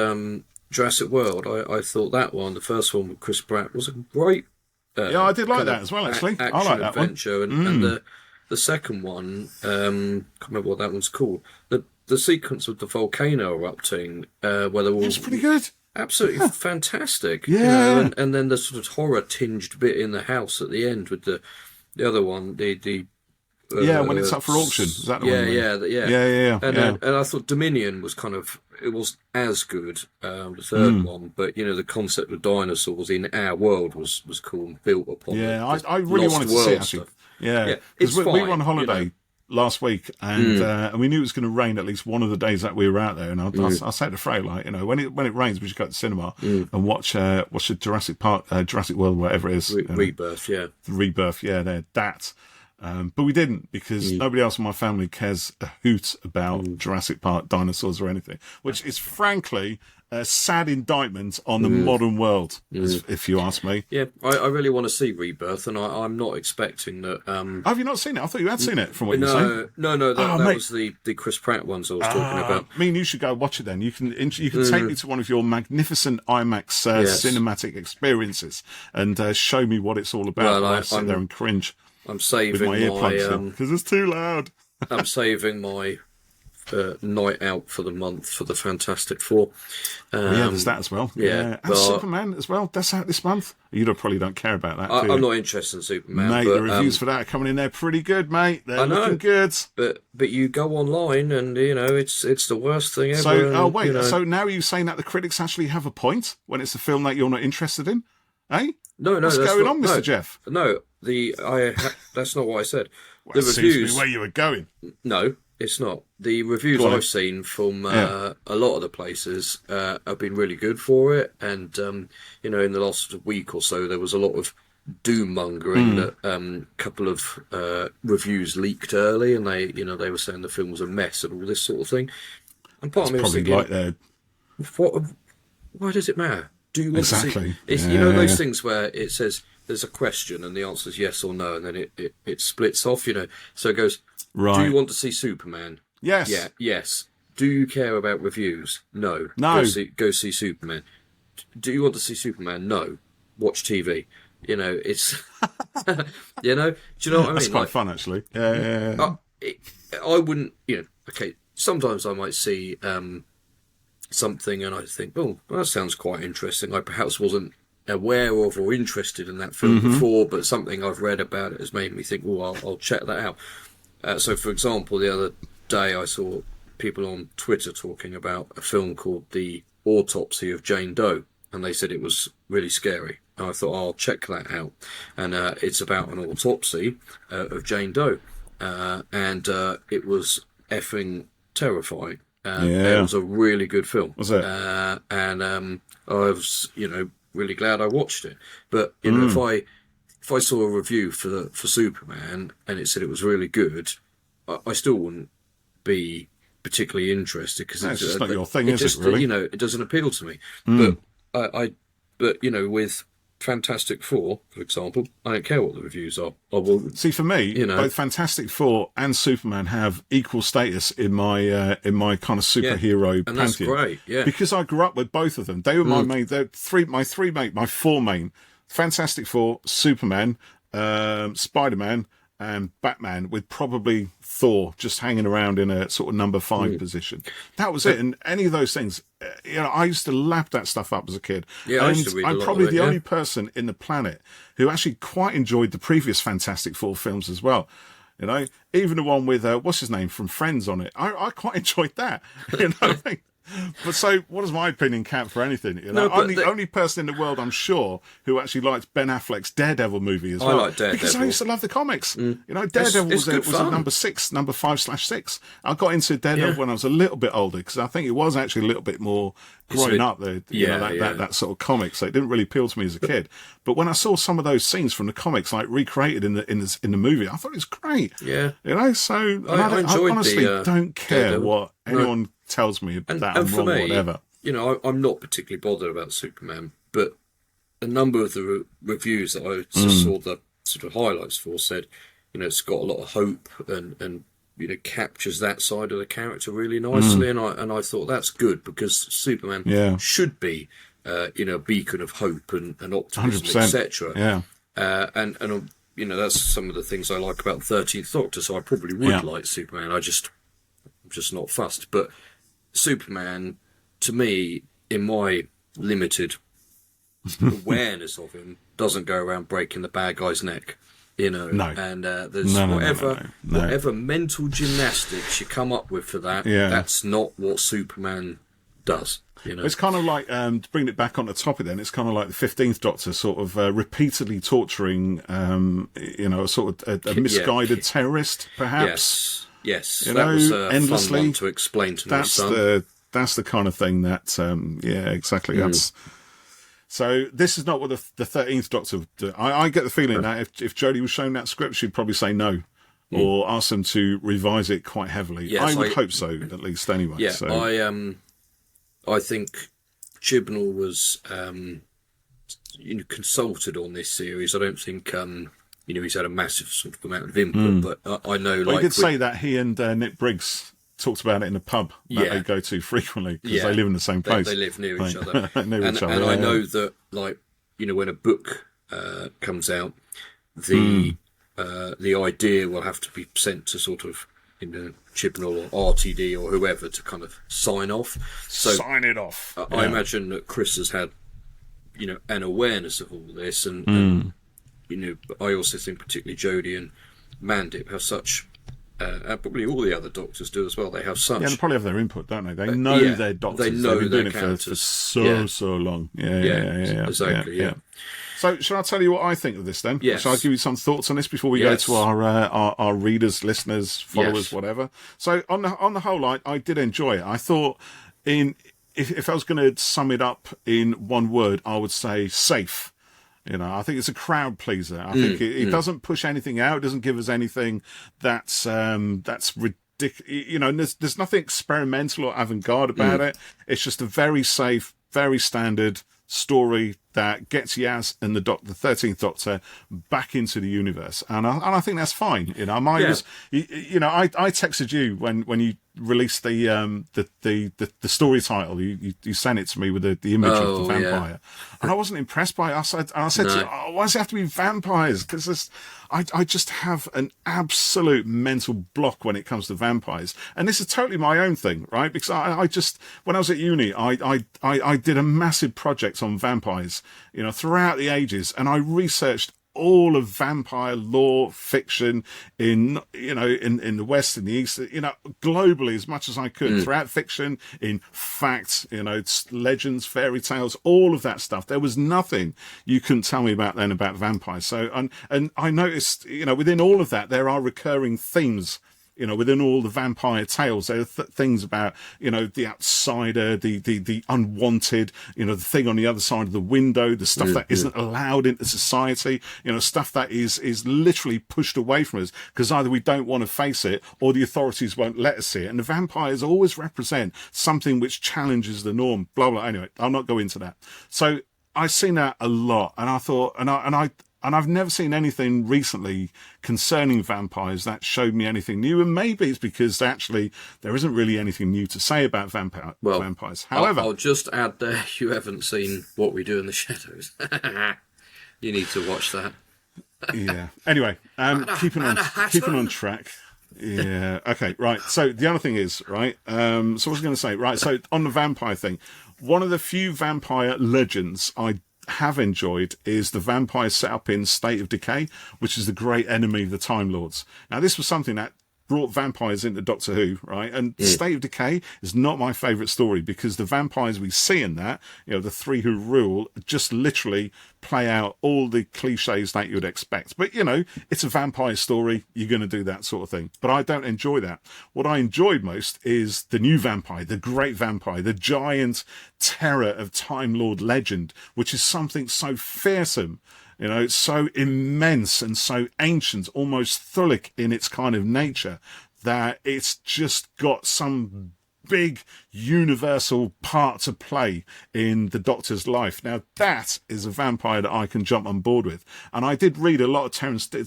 Jurassic World, I thought that one, the first one with Chris Pratt, was a great... I did like that as well, actually. I like that adventure. One. And the second one, can't remember what that one's called. The sequence of the volcano erupting, where they're all... It's pretty good. Absolutely fantastic. Yeah. And then the sort of horror-tinged bit in the house at the end with the other one, when it's up for auction. Is that the one? Yeah. And I thought Dominion was it was as good, the third one, but the concept of dinosaurs in our world was cool and built upon. Yeah, I really wanted to see it, actually. Yeah, because we were on holiday last week, and we knew it was going to rain at least one of the days that we were out there. And I said to Frey, when it rains, we should go to the cinema and watch the Jurassic Park, Jurassic World, whatever it is, Rebirth. That. But we didn't, because nobody else in my family cares a hoot about Jurassic Park dinosaurs or anything, which is frankly a sad indictment on the modern world, if you ask me. Yeah, I really want to see Rebirth, and I'm not expecting that. Have you not seen it? I thought you had seen it from what you were saying. No, that was the Chris Pratt ones I was talking about. I mean, you should go watch it then. You can take me to one of your magnificent IMAX cinematic experiences and show me what it's all about. I'll sit there and cringe. I'm saving with my earplugs because it's too loud. I'm saving my night out for the month for the Fantastic Four. There's that as well. Yeah, and Superman as well. That's out this month. You probably don't care about that. I'm not interested in Superman, mate. The reviews for that are coming in there pretty good, mate. They're looking good. But you go online and it's the worst thing ever. So so now you're saying that the critics actually have a point when it's a film that you're not interested in, eh? No, what's going on, Mr. Geoff? No, that's not what I said. Well, the reviews. Seems to be where you were going. No, It's not. The reviews I've seen from a lot of the places have been really good for it, and in the last week or so, there was a lot of doom mongering that a couple of reviews leaked early, and they were saying the film was a mess and all this sort of thing. And part of me was thinking, why does it matter? Do you want to see? It's, those things where it says there's a question and the answer is yes or no, and then it splits off. So it goes. Right. Do you want to see Superman? Yes. Yeah. Yes. Do you care about reviews? No. No. Go see Superman. Do you want to see Superman? No. Watch TV. It's. Do you know what I mean? That's quite fun, actually. Yeah. I wouldn't. Okay. Sometimes I might see something and I think, oh, that sounds quite interesting. I perhaps wasn't aware of or interested in that film before, but something I've read about it has made me think, oh, I'll check that out. So, for example, the other day I saw people on Twitter talking about a film called The Autopsy of Jane Doe, and they said it was really scary. And I thought, I'll check that out. And it's about an autopsy of Jane Doe, and it was effing terrifying. It was a really good film. Was it? And I was, really glad I watched it. But if I saw a review for Superman and it said it was really good, I still wouldn't be particularly interested because it's just not your thing, is it? Really, it doesn't appeal to me. But with Fantastic Four, for example, I don't care what the reviews are. I will see. For me, both Fantastic Four and Superman have equal status in my kind of superhero and pantheon. That's great, yeah. Because I grew up with both of them. They were my main. They're my four main. Fantastic Four, Superman, Spider-Man, and Batman, with probably Thor just hanging around in a sort of number 5 position. That was it. And any of those things, I used to lap that stuff up as a kid. Yeah, I used to read I'm a lot probably of it, the only person in the planet who actually quite enjoyed the previous Fantastic Four films as well. Even the one with what's his name from Friends on it. I quite enjoyed that. But so, what does my opinion count for anything? I'm the only person in the world, I'm sure, who actually liked Ben Affleck's Daredevil movie as well. I like Daredevil because I used to love the comics. Daredevil was a number 5/6. I got into Daredevil when I was a little bit older because I think it was actually a little bit more growing up. That sort of comic, so it didn't really appeal to me as a kid. But when I saw some of those scenes from the comics, like recreated in the movie, I thought it was great. Yeah, so I honestly don't care Daredevil. what anyone tells me that I'm wrong or whatever. I'm not particularly bothered about Superman, but a number of the reviews that I just saw the sort of highlights for said, it's got a lot of hope and captures that side of the character really nicely, and I thought that's good because Superman should be a beacon of hope and optimism, etc. And that's some of the things I like about 13th Doctor. So I probably would like Superman. I'm just not fussed, but Superman, to me, in my limited awareness of him, doesn't go around breaking the bad guy's neck, No. And there's whatever mental gymnastics you come up with for that. That's not what Superman does. It's kind of like, to bring it back on the topic then, it's kind of like the 15th Doctor sort of repeatedly torturing, a sort of a misguided terrorist, perhaps. Yes, that was a endlessly fun one to explain to my son. That's the kind of thing that, exactly. That's so. This is not what the 13th Doctor would do. I get the feeling that if Jodie was shown that script, she'd probably say no, or ask them to revise it quite heavily. Yes, I would hope so, at least anyway. Yeah, so. I think Chibnall was consulted on this series. I don't think he's had a massive sort of amount of input, but I know. Well, he did say that he and Nick Briggs talked about it in a pub that they go to frequently because they live in the same place. They live near each other. And I know that, when a book comes out, the idea will have to be sent to sort of Chibnall or RTD or whoever to kind of sign off. So sign it off. I imagine that Chris has had, an awareness of all this, and I also think particularly Jodie and Mandip have such, and probably all the other Doctors do as well. They have such. Yeah, they probably have their input, don't they? They know their Doctors. They know They've been doing it for so long. Yeah, exactly. Yeah. So, shall I tell you what I think of this then? Yes. Shall I give you some thoughts on this before we go to our readers, listeners, followers, whatever? So, on the whole, I did enjoy it. I thought, if I was going to sum it up in one word, I would say safe. I think it's a crowd pleaser. I think it doesn't push anything out. It doesn't give us anything that's ridiculous. There's nothing experimental or avant-garde about it. It's just a very safe, very standard story that gets Yaz and the 13th Doctor back into the universe, and I think that's fine. I texted you when you released the story title. You sent it to me with the image of the vampire, and I wasn't impressed by it. I said to you, why does it have to be vampires? Because I just have an absolute mental block when it comes to vampires, and this is totally my own thing, right? Because I just, when I was at uni, I did a massive project on vampires, throughout the ages, and I researched all of vampire lore, fiction in the West, in the East, globally as much as I could, throughout fiction, in fact, legends, fairy tales, all of that stuff. There was nothing you couldn't tell me about then about vampires. So, and I noticed, within all of that, there are recurring themes. Within all the vampire tales, there are things about, the outsider, the unwanted, the thing on the other side of the window, the stuff that isn't allowed into society, stuff that is literally pushed away from us because either we don't want to face it or the authorities won't let us see it. And the vampires always represent something which challenges the norm, blah, blah. Anyway, I'll not go into that. So I've seen that a lot, and I thought, and I've never seen anything recently concerning vampires that showed me anything new. And maybe it's because actually there isn't really anything new to say about vampires. However, I'll just add there, you haven't seen What We Do in the Shadows. You need to watch that. Yeah. Anyway, keeping on track. Yeah. Okay. Right. So the other thing is, right. So what was I going to say? Right. So on the vampire thing, one of the few vampire legends I have enjoyed is the vampire set up in State of Decay, which is the great enemy of the Time Lords. Now, this was something that brought vampires into Doctor Who, right? And State of Decay is not my favourite story because the vampires we see in that, the three who rule, just literally play out all the cliches that you would expect. But, it's a vampire story. You're going to do that sort of thing. But I don't enjoy that. What I enjoyed most is the new vampire, the great vampire, the giant terror of Time Lord legend, which is something so fearsome, so immense and so ancient, almost Thulic in its kind of nature, that it's just got some big universal part to play in the Doctor's life. Now, that is a vampire that I can jump on board with. And I did read a lot of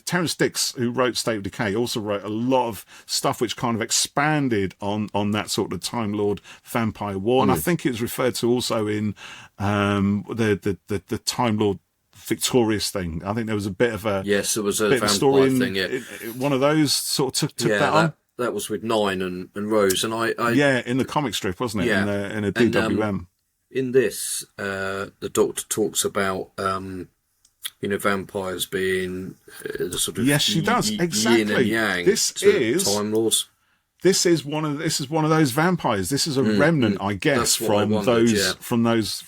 Terrence Dicks, who wrote State of Decay, also wrote a lot of stuff which kind of expanded on that sort of Time Lord vampire war. And I think it was referred to also in the Time Lord victorious thing. I think there was a bit of a there was a vampire story thing. One of those sort of took that on. That was with Nine and Rose, and I in the comic strip, wasn't it? Yeah. In a DWM. In this, the Doctor talks about vampires being the sort of she does exactly. Yin and yang. This is Time Lords. This is one of those vampires. This is a remnant, I guess, from those.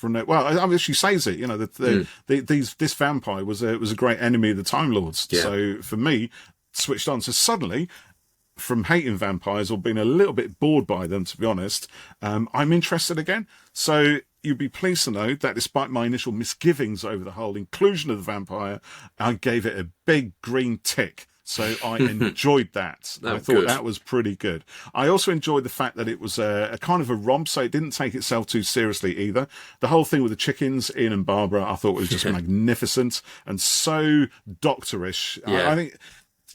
Well, I mean, she says it. This vampire was a great enemy of the Time Lords. Yeah. So for me, switched on. So suddenly, from hating vampires or being a little bit bored by them, to be honest, I'm interested again. So you'd be pleased to know that despite my initial misgivings over the whole inclusion of the vampire, I gave it a big green tick. So I enjoyed that. I thought that was pretty good. I also enjoyed the fact that it was a kind of a romp, so it didn't take itself too seriously either. The whole thing with the chickens, Ian and Barbara, I thought was just magnificent and so doctorish. Yeah. I think,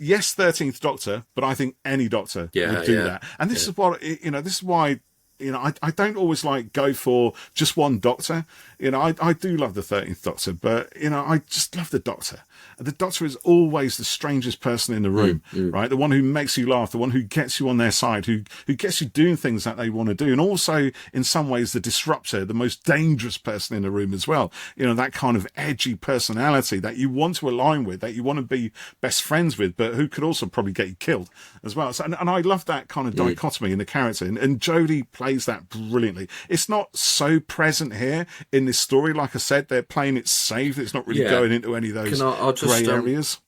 yes, 13th Doctor, but I think any Doctor would do that. And this is what, this is why, I don't always go for just one Doctor. I do love the 13th Doctor, but, I just love the Doctor. And the Doctor is always the strangest person in the room, right? The one who makes you laugh, the one who gets you on their side, who gets you doing things that they want to do. And also, in some ways, the disruptor, the most dangerous person in the room as well. That kind of edgy personality that you want to align with, that you want to be best friends with, but who could also probably get you killed as well. So, and I love that kind of dichotomy in the character. And Jodie plays plays that brilliantly. It's not so present here in this story. Like I said, they're playing it safe. It's not really going into any of those grey areas.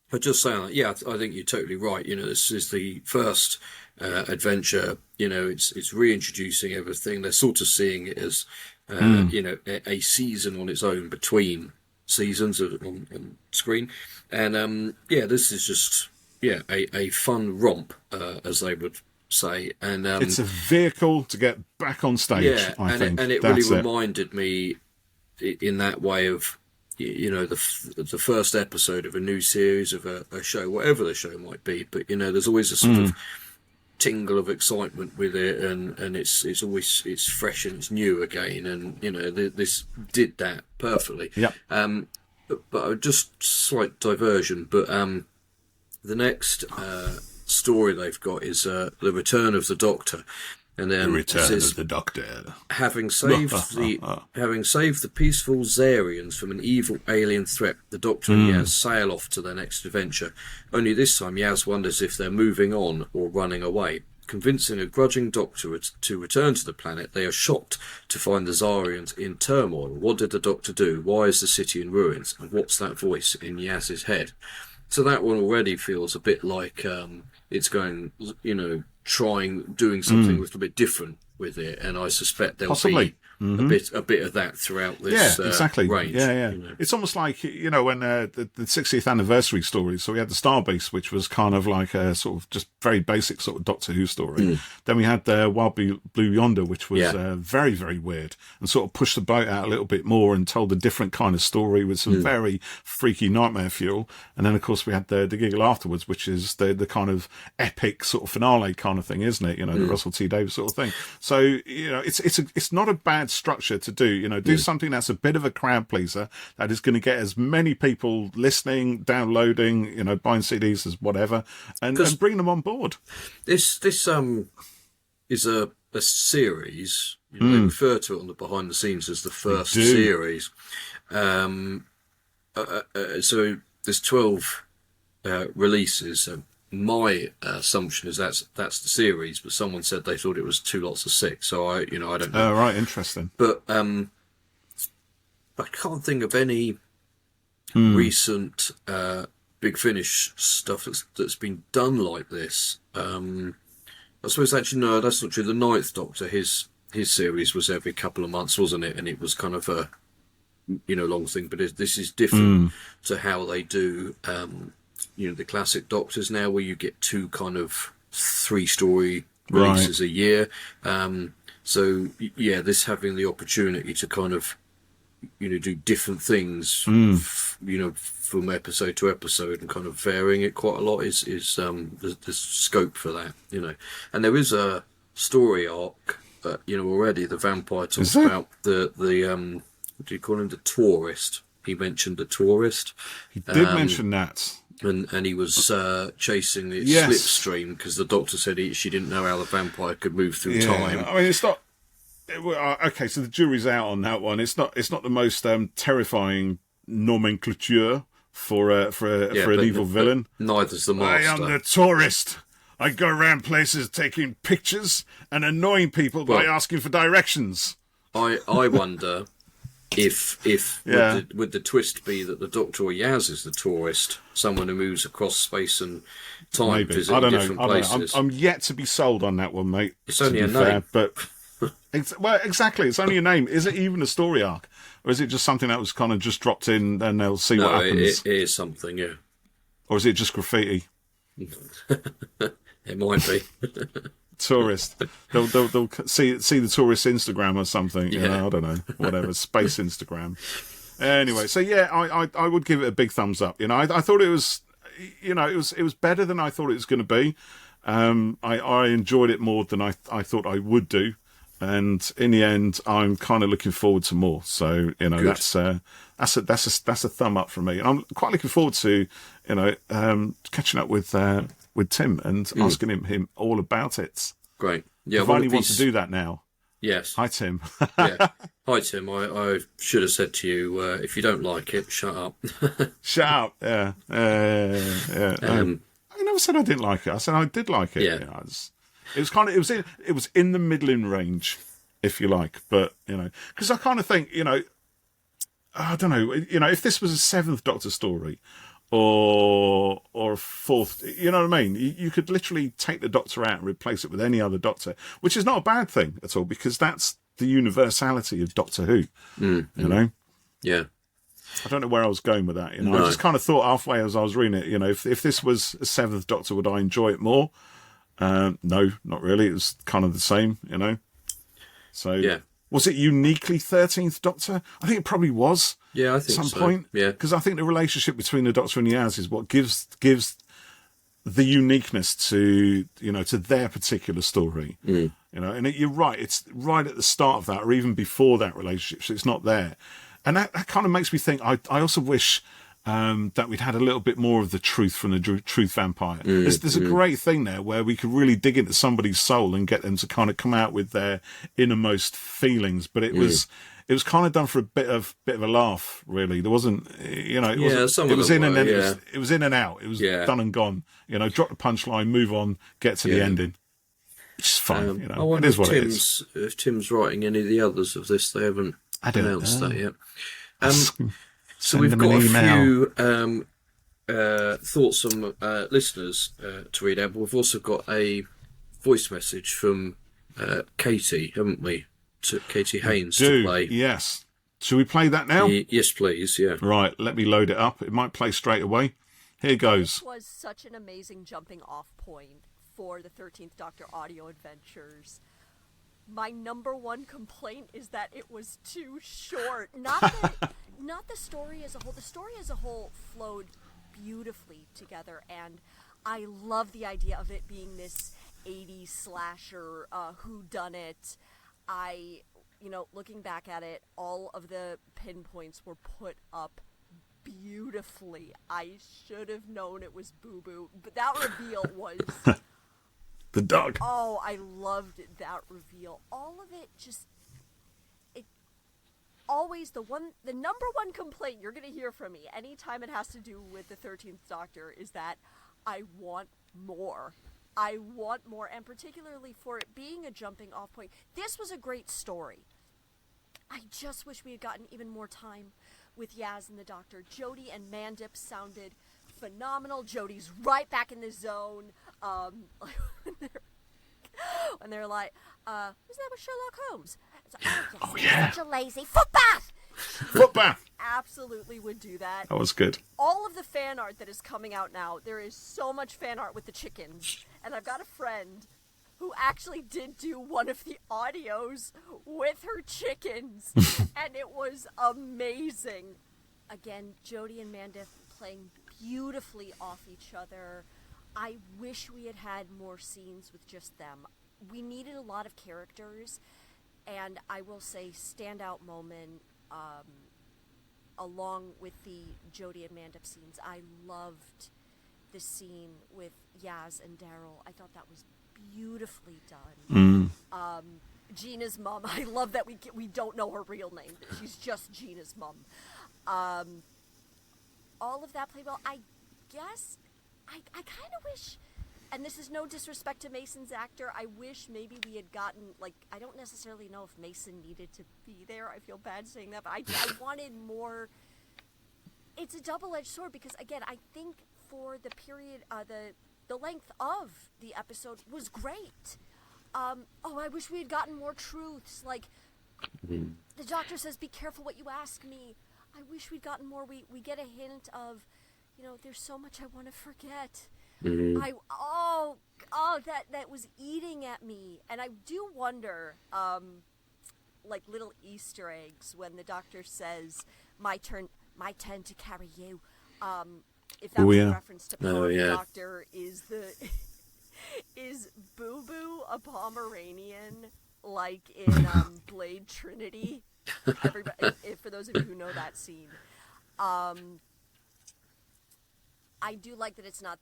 But just saying that, yeah, I think you're totally right. This is the first adventure. It's reintroducing everything. They're sort of seeing it as, a season on its own between seasons on screen. And, this is just, a fun romp, as they would say. And it's a vehicle to get back on stage, I think. And it really reminded me in that way of, the first episode of a new series of a show, whatever the show might be, but there's always a sort of tingle of excitement with it, and it's always fresh and it's new again, and this did that perfectly. But just slight diversion, but the next story they've got is the return of the Doctor. And then the return of the Doctor. Having saved the peaceful Zarians from an evil alien threat, the Doctor and Yaz sail off to their next adventure. Only this time Yaz wonders if they're moving on or running away. Convincing a grudging Doctor to return to the planet, they are shocked to find the Zarians in turmoil. What did the Doctor do? Why is the city in ruins? And what's that voice in Yaz's head? So that one already feels a bit like it's going, doing something a little bit different with it, and I suspect there'll be a bit of that throughout this exactly. range. It's almost like when the 60th anniversary story. So we had the Star Beast, which was kind of like a sort of just very basic sort of Doctor Who story. Then we had the Wild Blue Yonder, which was very, very weird, and sort of pushed the boat out a little bit more and told a different kind of story with some very freaky nightmare fuel. And then of course we had the Giggle afterwards, which is the kind of epic sort of finale kind of thing, isn't it? The Russell T Davies sort of thing. So it's not a bad structure to do. Do something that's a bit of a crowd pleaser, that is going to get as many people listening, downloading, buying CDs as whatever, and bring them on board. This is a series. They refer to it on the behind the scenes as the first series. So there's 12 releases. My assumption is that's the series, but someone said they thought it was 2 lots of 6. So I don't know. Oh, right, interesting. But I can't think of any recent Big Finish stuff that's been done like this. I suppose actually no, that's not true. The Ninth Doctor, his series was every couple of months, wasn't it? And it was kind of a long thing. But this is different to how they do. The classic Doctors now, where you get 2 kind of 3-story releases a year. So this having the opportunity to kind of do different things, from episode to episode and kind of varying it quite a lot is there's scope for that, And there is a story arc, already the vampire talks about the what do you call him, the tourist. He mentioned the tourist. He did mention that. And he was chasing the slipstream because the Doctor said she didn't know how the vampire could move through time. I mean, it's not okay. So the jury's out on that one. It's not the most terrifying nomenclature for an evil villain. Neither's the Master. I am the tourist. I go around places taking pictures and annoying people by asking for directions. I wonder. If would the twist be that the Doctor or Yaz is the tourist, someone who moves across space and time, visiting different places? I'm yet to be sold on that one, mate. It's only a name, but exactly, it's only a name. Is it even a story arc, or is it just something that was kind of just dropped in and they'll see what happens? It is something, yeah. Or is it just graffiti? It might be. Tourist. They'll see the tourist Instagram or something. I don't know, whatever, space Instagram. Anyway, so I would give it a big thumbs up. I thought it was, it was better than I thought it was going to be. I enjoyed it more than I thought I would do, and in the end, I'm kind of looking forward to more. So that's a thumb up from me, and I'm quite looking forward to catching up with Tim and asking him all about it. Great. Yeah, Provided he wants to do that now. Yes. Hi, Tim. Yeah. Hi, Tim. I should have said to you, if you don't like it, shut up. Shut up. Yeah. I never said I didn't like it. I said I did like it. Yeah. It was kind of it was in the middling range, if you like. But because I kind of think I don't know, if this was a Seventh Doctor story or a fourth, you know what I mean? You could literally take the Doctor out and replace it with any other Doctor, which is not a bad thing at all, because that's the universality of Doctor Who, Yeah. I don't know where I was going with that. No. I just kind of thought halfway as I was reading it, if this was a Seventh Doctor, would I enjoy it more? No, not really. It was kind of the same, So, yeah. Was it uniquely 13th Doctor? I think it probably was. Yeah, I think at some so. point. Yeah. Because I think the relationship between the Doctor and Yaz is what gives the uniqueness to their particular story. And you're right. It's right at the start of that, or even before that relationship. So it's not there, and that kind of makes me think. I also wish that we'd had a little bit more of the truth from the truth vampire. There's a great thing there where we could really dig into somebody's soul and get them to kind of come out with their innermost feelings. But it was kind of done for a bit of a laugh, really. There wasn't, it was in and it was in and out. It was done and gone. Drop the punchline, move on, get to the ending. It's fine. I wonder it is what it is. If Tim's writing any of the others of this. They haven't announced that yet. So we've got a few thoughts from listeners to read out, but we've also got a voice message from Katie, haven't we? Katie Haynes to play. Yes. Should we play that now? Yes, please, yeah. Right, let me load it up. It might play straight away. Here goes. It was such an amazing jumping off point for the 13th Doctor audio adventures. My number one complaint is that it was too short. Not the story as a whole. The story as a whole flowed beautifully together, and I love the idea of it being this 80s slasher whodunit. Looking back at it, all of the pinpoints were put up beautifully. I should have known it was Boo Boo, but that reveal was... The dog. Oh, I loved that reveal. All of it just... Always the number one complaint you're going to hear from me anytime it has to do with the 13th Doctor is that I want more. I want more, and particularly for it being a jumping off point. This was a great story. I just wish we had gotten even more time with Yaz and the Doctor. Jodie and Mandip sounded phenomenal. Jodie's right back in the zone. When they're like, who's that with Sherlock Holmes? It's like, yeah. Such a lazy footbath! Footbath! Absolutely would do that. That was good. All of the fan art that is coming out now, there is so much fan art with the chickens. And I've got a friend who actually did do one of the audios with her chickens. And it was amazing. Again, Jodie and Mandip playing beautifully off each other. I wish we had had more scenes with just them. We needed a lot of characters. And I will say, standout moment, along with the Jodie and Mandip scenes, I loved the scene with Yaz and Daryl. I thought that was beautifully done. Gina's mom, I love that we don't know her real name. She's just Gina's mom. All of that played well. I guess I kind of wish, and this is no disrespect to Mason's actor, I wish maybe we had gotten, I don't necessarily know if Mason needed to be there. I feel bad saying that, but I wanted more. It's a double-edged sword because, again, I think for the period, the length of the episode was great. I wish we had gotten more truths. The Doctor says, be careful what you ask me. I wish we'd gotten more. We get a hint of, there's so much I want to forget. That was eating at me. And I do wonder, little Easter eggs when the Doctor says, my turn to carry you. If that was a reference to Doctor, is Boo Boo a Pomeranian like in Blade Trinity? Everybody, for those of you who know that scene. I do like that it's not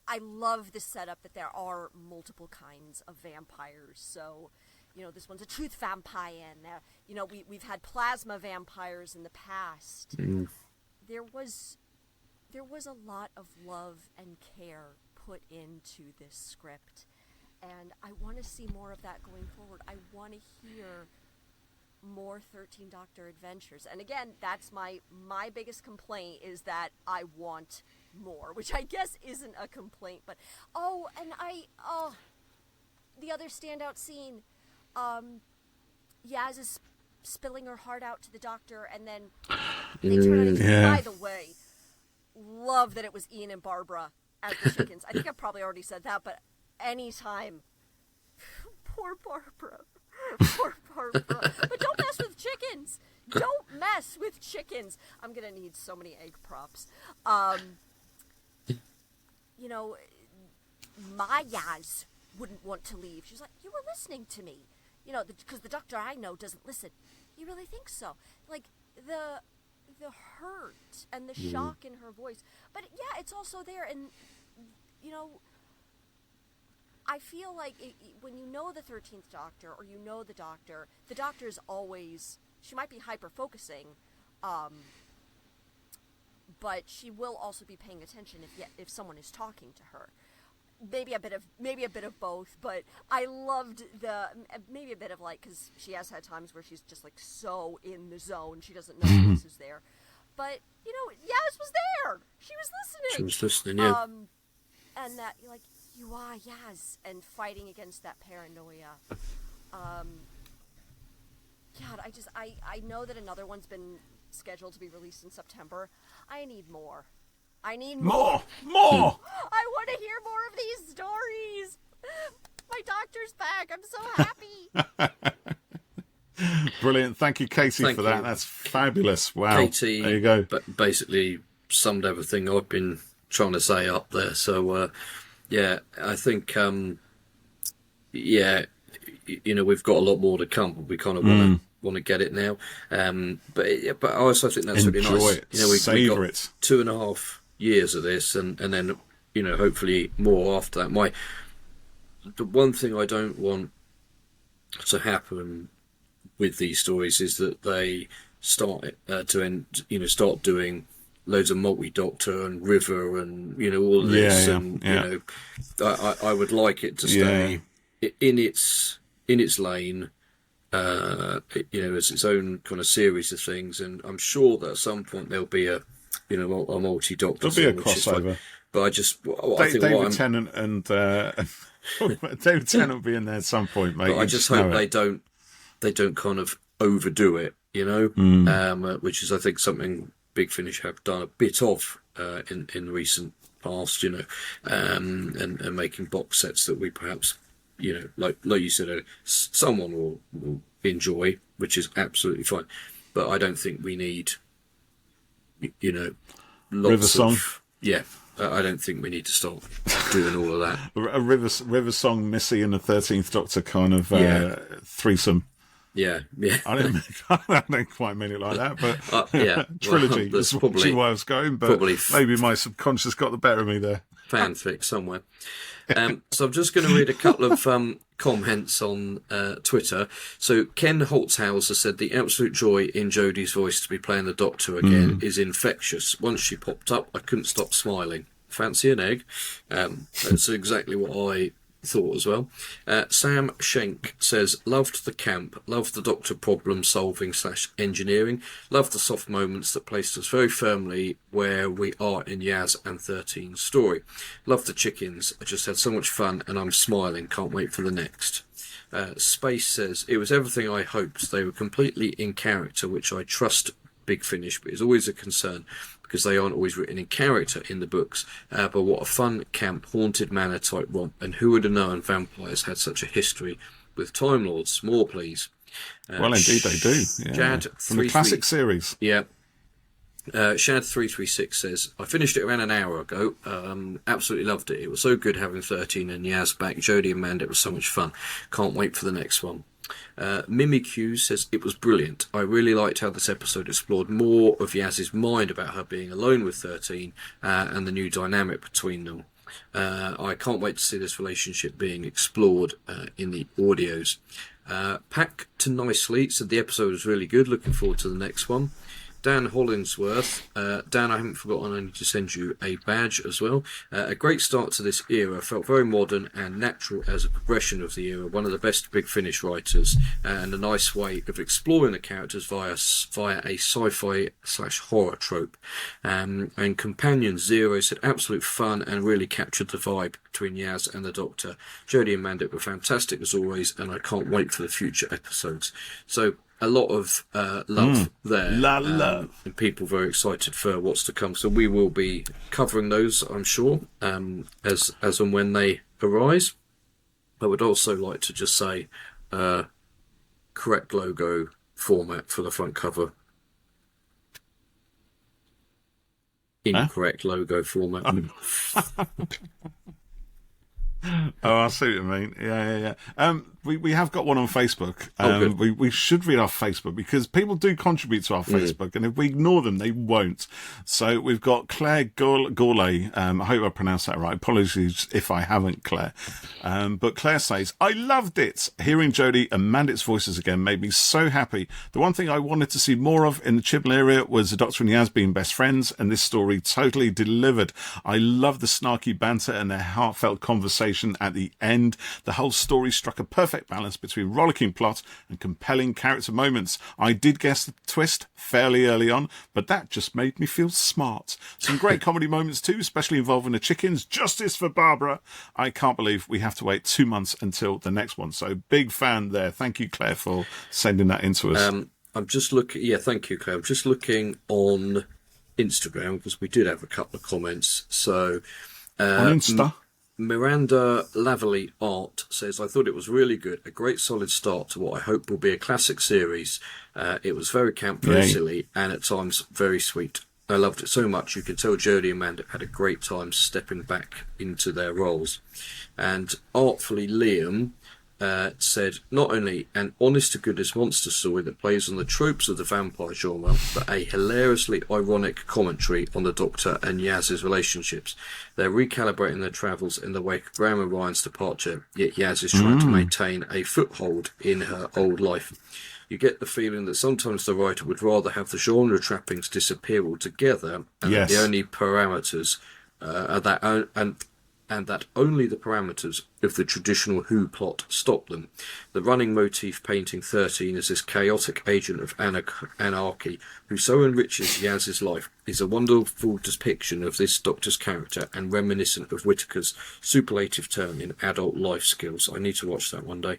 I love the setup that there are multiple kinds of vampires. So, this one's a truth vampire, and we've had plasma vampires in the past. There was a lot of love and care put into this script, and I want to see more of that going forward. I want to hear more 13th Doctor adventures. And again, that's my biggest complaint, is that I want more, which I guess isn't a complaint, but the other standout scene, Yaz is spilling her heart out to the Doctor, and then they turn on each. By the way, love that it was Ian and Barbara as the chickens. I think I probably already said that, but anytime. Poor Barbara. Poor Barbara. But don't mess with chickens. Don't mess with chickens. I'm going to need so many egg props. You know, my Yaz wouldn't want to leave. She was like, you were listening to me. You know, because the Doctor I know doesn't listen. You really think so? Like, the hurt and the shock in her voice. But yeah, it's also there. And, you know, I feel like when you know the 13th Doctor, or you know the Doctor is always, she might be hyper-focusing, but she will also be paying attention if someone is talking to her. Maybe a bit of both, but I loved maybe a bit of, like, because she has had times where she's just, like, so in the zone, she doesn't know who else is there. But, you know, Yaz was there. She was listening. She was listening, yeah. And that, you're like, you are Yaz, and fighting against that paranoia. God, I know that another one's been scheduled to be released in September. I need more. I need more. More! I want to hear more of these stories. My Doctor's back. I'm so happy. Brilliant. Thank you, Katie, for that. That's fabulous. Wow. Katie, there you go. But basically summed everything I've been trying to say up there. So, yeah, I think, you know, we've got a lot more to come, but we kind of want to get it now. But I also think that's really nice. It. You know, we got it. 2.5 years of this, and then, you know, hopefully more after that. The one thing I don't want to happen with these stories is that they start doing loads of multi-Doctor and River and, you know, all of this. You know, I would like it to stay in its lane, you know, as its own kind of series of things. And I'm sure that at some point there'll be a multi-Doctor. There'll be a crossover. But I think David Tennant and David Tennant will be in there at some point, mate. But I just hope they don't kind of overdo it, you know, which is, I think, something Big Finish have done a bit of in recent past, you know, and making box sets that we perhaps, you know, like you said, someone will enjoy, which is absolutely fine. But I don't think we need, you know, lots River Song. I don't think we need to start doing all of that. A River Song, Missy, and the 13th Doctor kind of threesome. Yeah. I didn't quite mean it like that, but trilogy well, is probably where I was going, but maybe my subconscious got the better of me there. Fanfic somewhere. So I'm just going to read a couple of comments on Twitter. So Ken Holtzhauser said, the absolute joy in Jodie's voice to be playing the Doctor again is infectious. Once she popped up, I couldn't stop smiling. Fancy an egg? That's exactly what I thought as well. Sam Schenk says, loved the camp, loved the Doctor problem solving / engineering, loved the soft moments that placed us very firmly where we are in Yaz and 13's story. Loved the chickens, I just had so much fun and I'm smiling, can't wait for the next. Space says, it was everything I hoped. They were completely in character, which I trust Big Finish, but it's always a concern because they aren't always written in character in the books. But what a fun camp, haunted manor type romp, and who would have known vampires had such a history with Time Lords? More, please. Well, indeed they do. Yeah. Shad from the classic series. Yeah. Shad336 says, I finished it around an hour ago. Absolutely loved it. It was so good having 13 and Yaz back. Jodie and Mandip was so much fun. Can't wait for the next one. Mimikyu says, it was brilliant. I really liked how this episode explored more of Yaz's mind about her being alone with 13 and the new dynamic between them. I can't wait to see this relationship being explored in the audios. Pack to Nicely said the episode was really good. Looking forward to the next one. Dan Hollingsworth. Dan, I haven't forgotten, I need to send you a badge as well. A great start to this era, felt very modern and natural as a progression of the era. One of the best Big Finish writers, and a nice way of exploring the characters via a sci-fi/horror trope. And Companion Zero said absolute fun and really captured the vibe between Yaz and the Doctor. Jodie and Mandip were fantastic as always, and I can't wait for the future episodes. So a lot of love there. Love. And people very excited for what's to come. So we will be covering those, I'm sure, as and when they arise. I would also like to just say correct logo format for the front cover. Incorrect logo format. Oh, I see what you mean. Yeah. We have got one on Facebook. Good. We should read our Facebook because people do contribute to our Facebook, and if we ignore them, they won't. So we've got Claire Gourlay. I hope I pronounced that right. Apologies if I haven't, Claire. But Claire says, I loved it. Hearing Jodie and Mandip's voices again made me so happy. The one thing I wanted to see more of in the Chibnall area was the Doctor and Yaz being best friends, and this story totally delivered. I love the snarky banter and their heartfelt conversation at the end. The whole story struck a perfect balance between rollicking plot and compelling character moments. I did guess the twist fairly early on, but that just made me feel smart. Some great comedy moments too, especially involving the chickens. Justice for Barbara. I can't believe we have to wait 2 months until the next one. So big fan there. Thank you, Claire, for sending that in to us. I'm just looking. Yeah, thank you, Claire. I'm just looking on Instagram because we did have a couple of comments. So on Insta. Miranda Laverley Art says, I thought it was really good. A great solid start to what I hope will be a classic series. It was very camp, very silly, and at times very sweet. I loved it so much. You could tell Jodie and Mandip had a great time stepping back into their roles. And artfully Liam said, not only an honest-to-goodness monster story that plays on the tropes of the vampire genre, but a hilariously ironic commentary on the Doctor and Yaz's relationships. They're recalibrating their travels in the wake of Graham and Ryan's departure, yet Yaz is trying to maintain a foothold in her old life. You get the feeling that sometimes the writer would rather have the genre trappings disappear altogether, and that the only parameters and that only the parameters of the traditional Who plot stop them. The running motif painting 13 as this chaotic agent of anarchy who so enriches Yaz's life is a wonderful depiction of this Doctor's character and reminiscent of Whittaker's superlative turn in adult life skills. I need to watch that one day.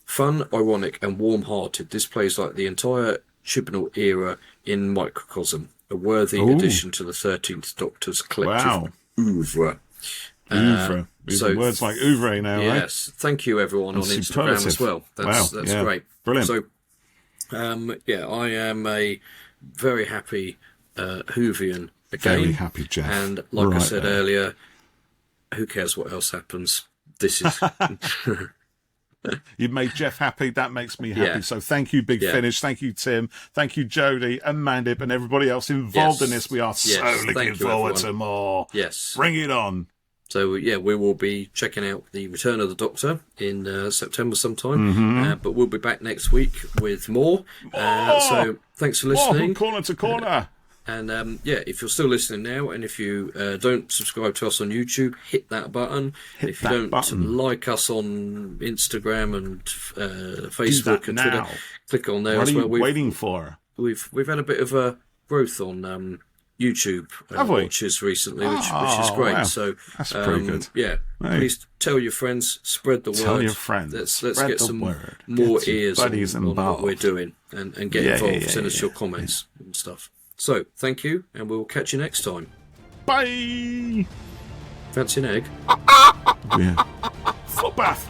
Fun, ironic and warm-hearted, this plays like the entire Chibnall era in microcosm, a worthy addition to the 13th Doctor's collective oeuvre. Oeuvre. So words like oeuvre now, right? Yes. Thank you, everyone, on Instagram as well. That's great. Brilliant. So, I am a very happy Whovian again. Very happy, Geoff. And like I said earlier, who cares what else happens? This is... You've made Geoff happy. That makes me happy. So thank you, Big Finish. Thank you, Tim. Thank you, Jodie and Mandip and everybody else involved in this. We are so looking forward to more. Yes. Bring it on. So, we will be checking out the Return of the Doctor in September sometime. But we'll be back next week with more. So thanks for listening. Corner to corner. And if you're still listening now, and if you don't subscribe to us on YouTube, hit that button. If you don't like us on Instagram and Facebook and Twitter, click on there as well. What are you waiting for? We've had a bit of a growth on YouTube watches recently, which is great. Wow. So that's pretty good. Yeah, please tell your friends, spread the word. Tell your friends. Let's get some more ears on what we're doing and get involved. Send us your comments and stuff. So, thank you, and we'll catch you next time. Bye! Fancy an egg? Yeah. Foot bath!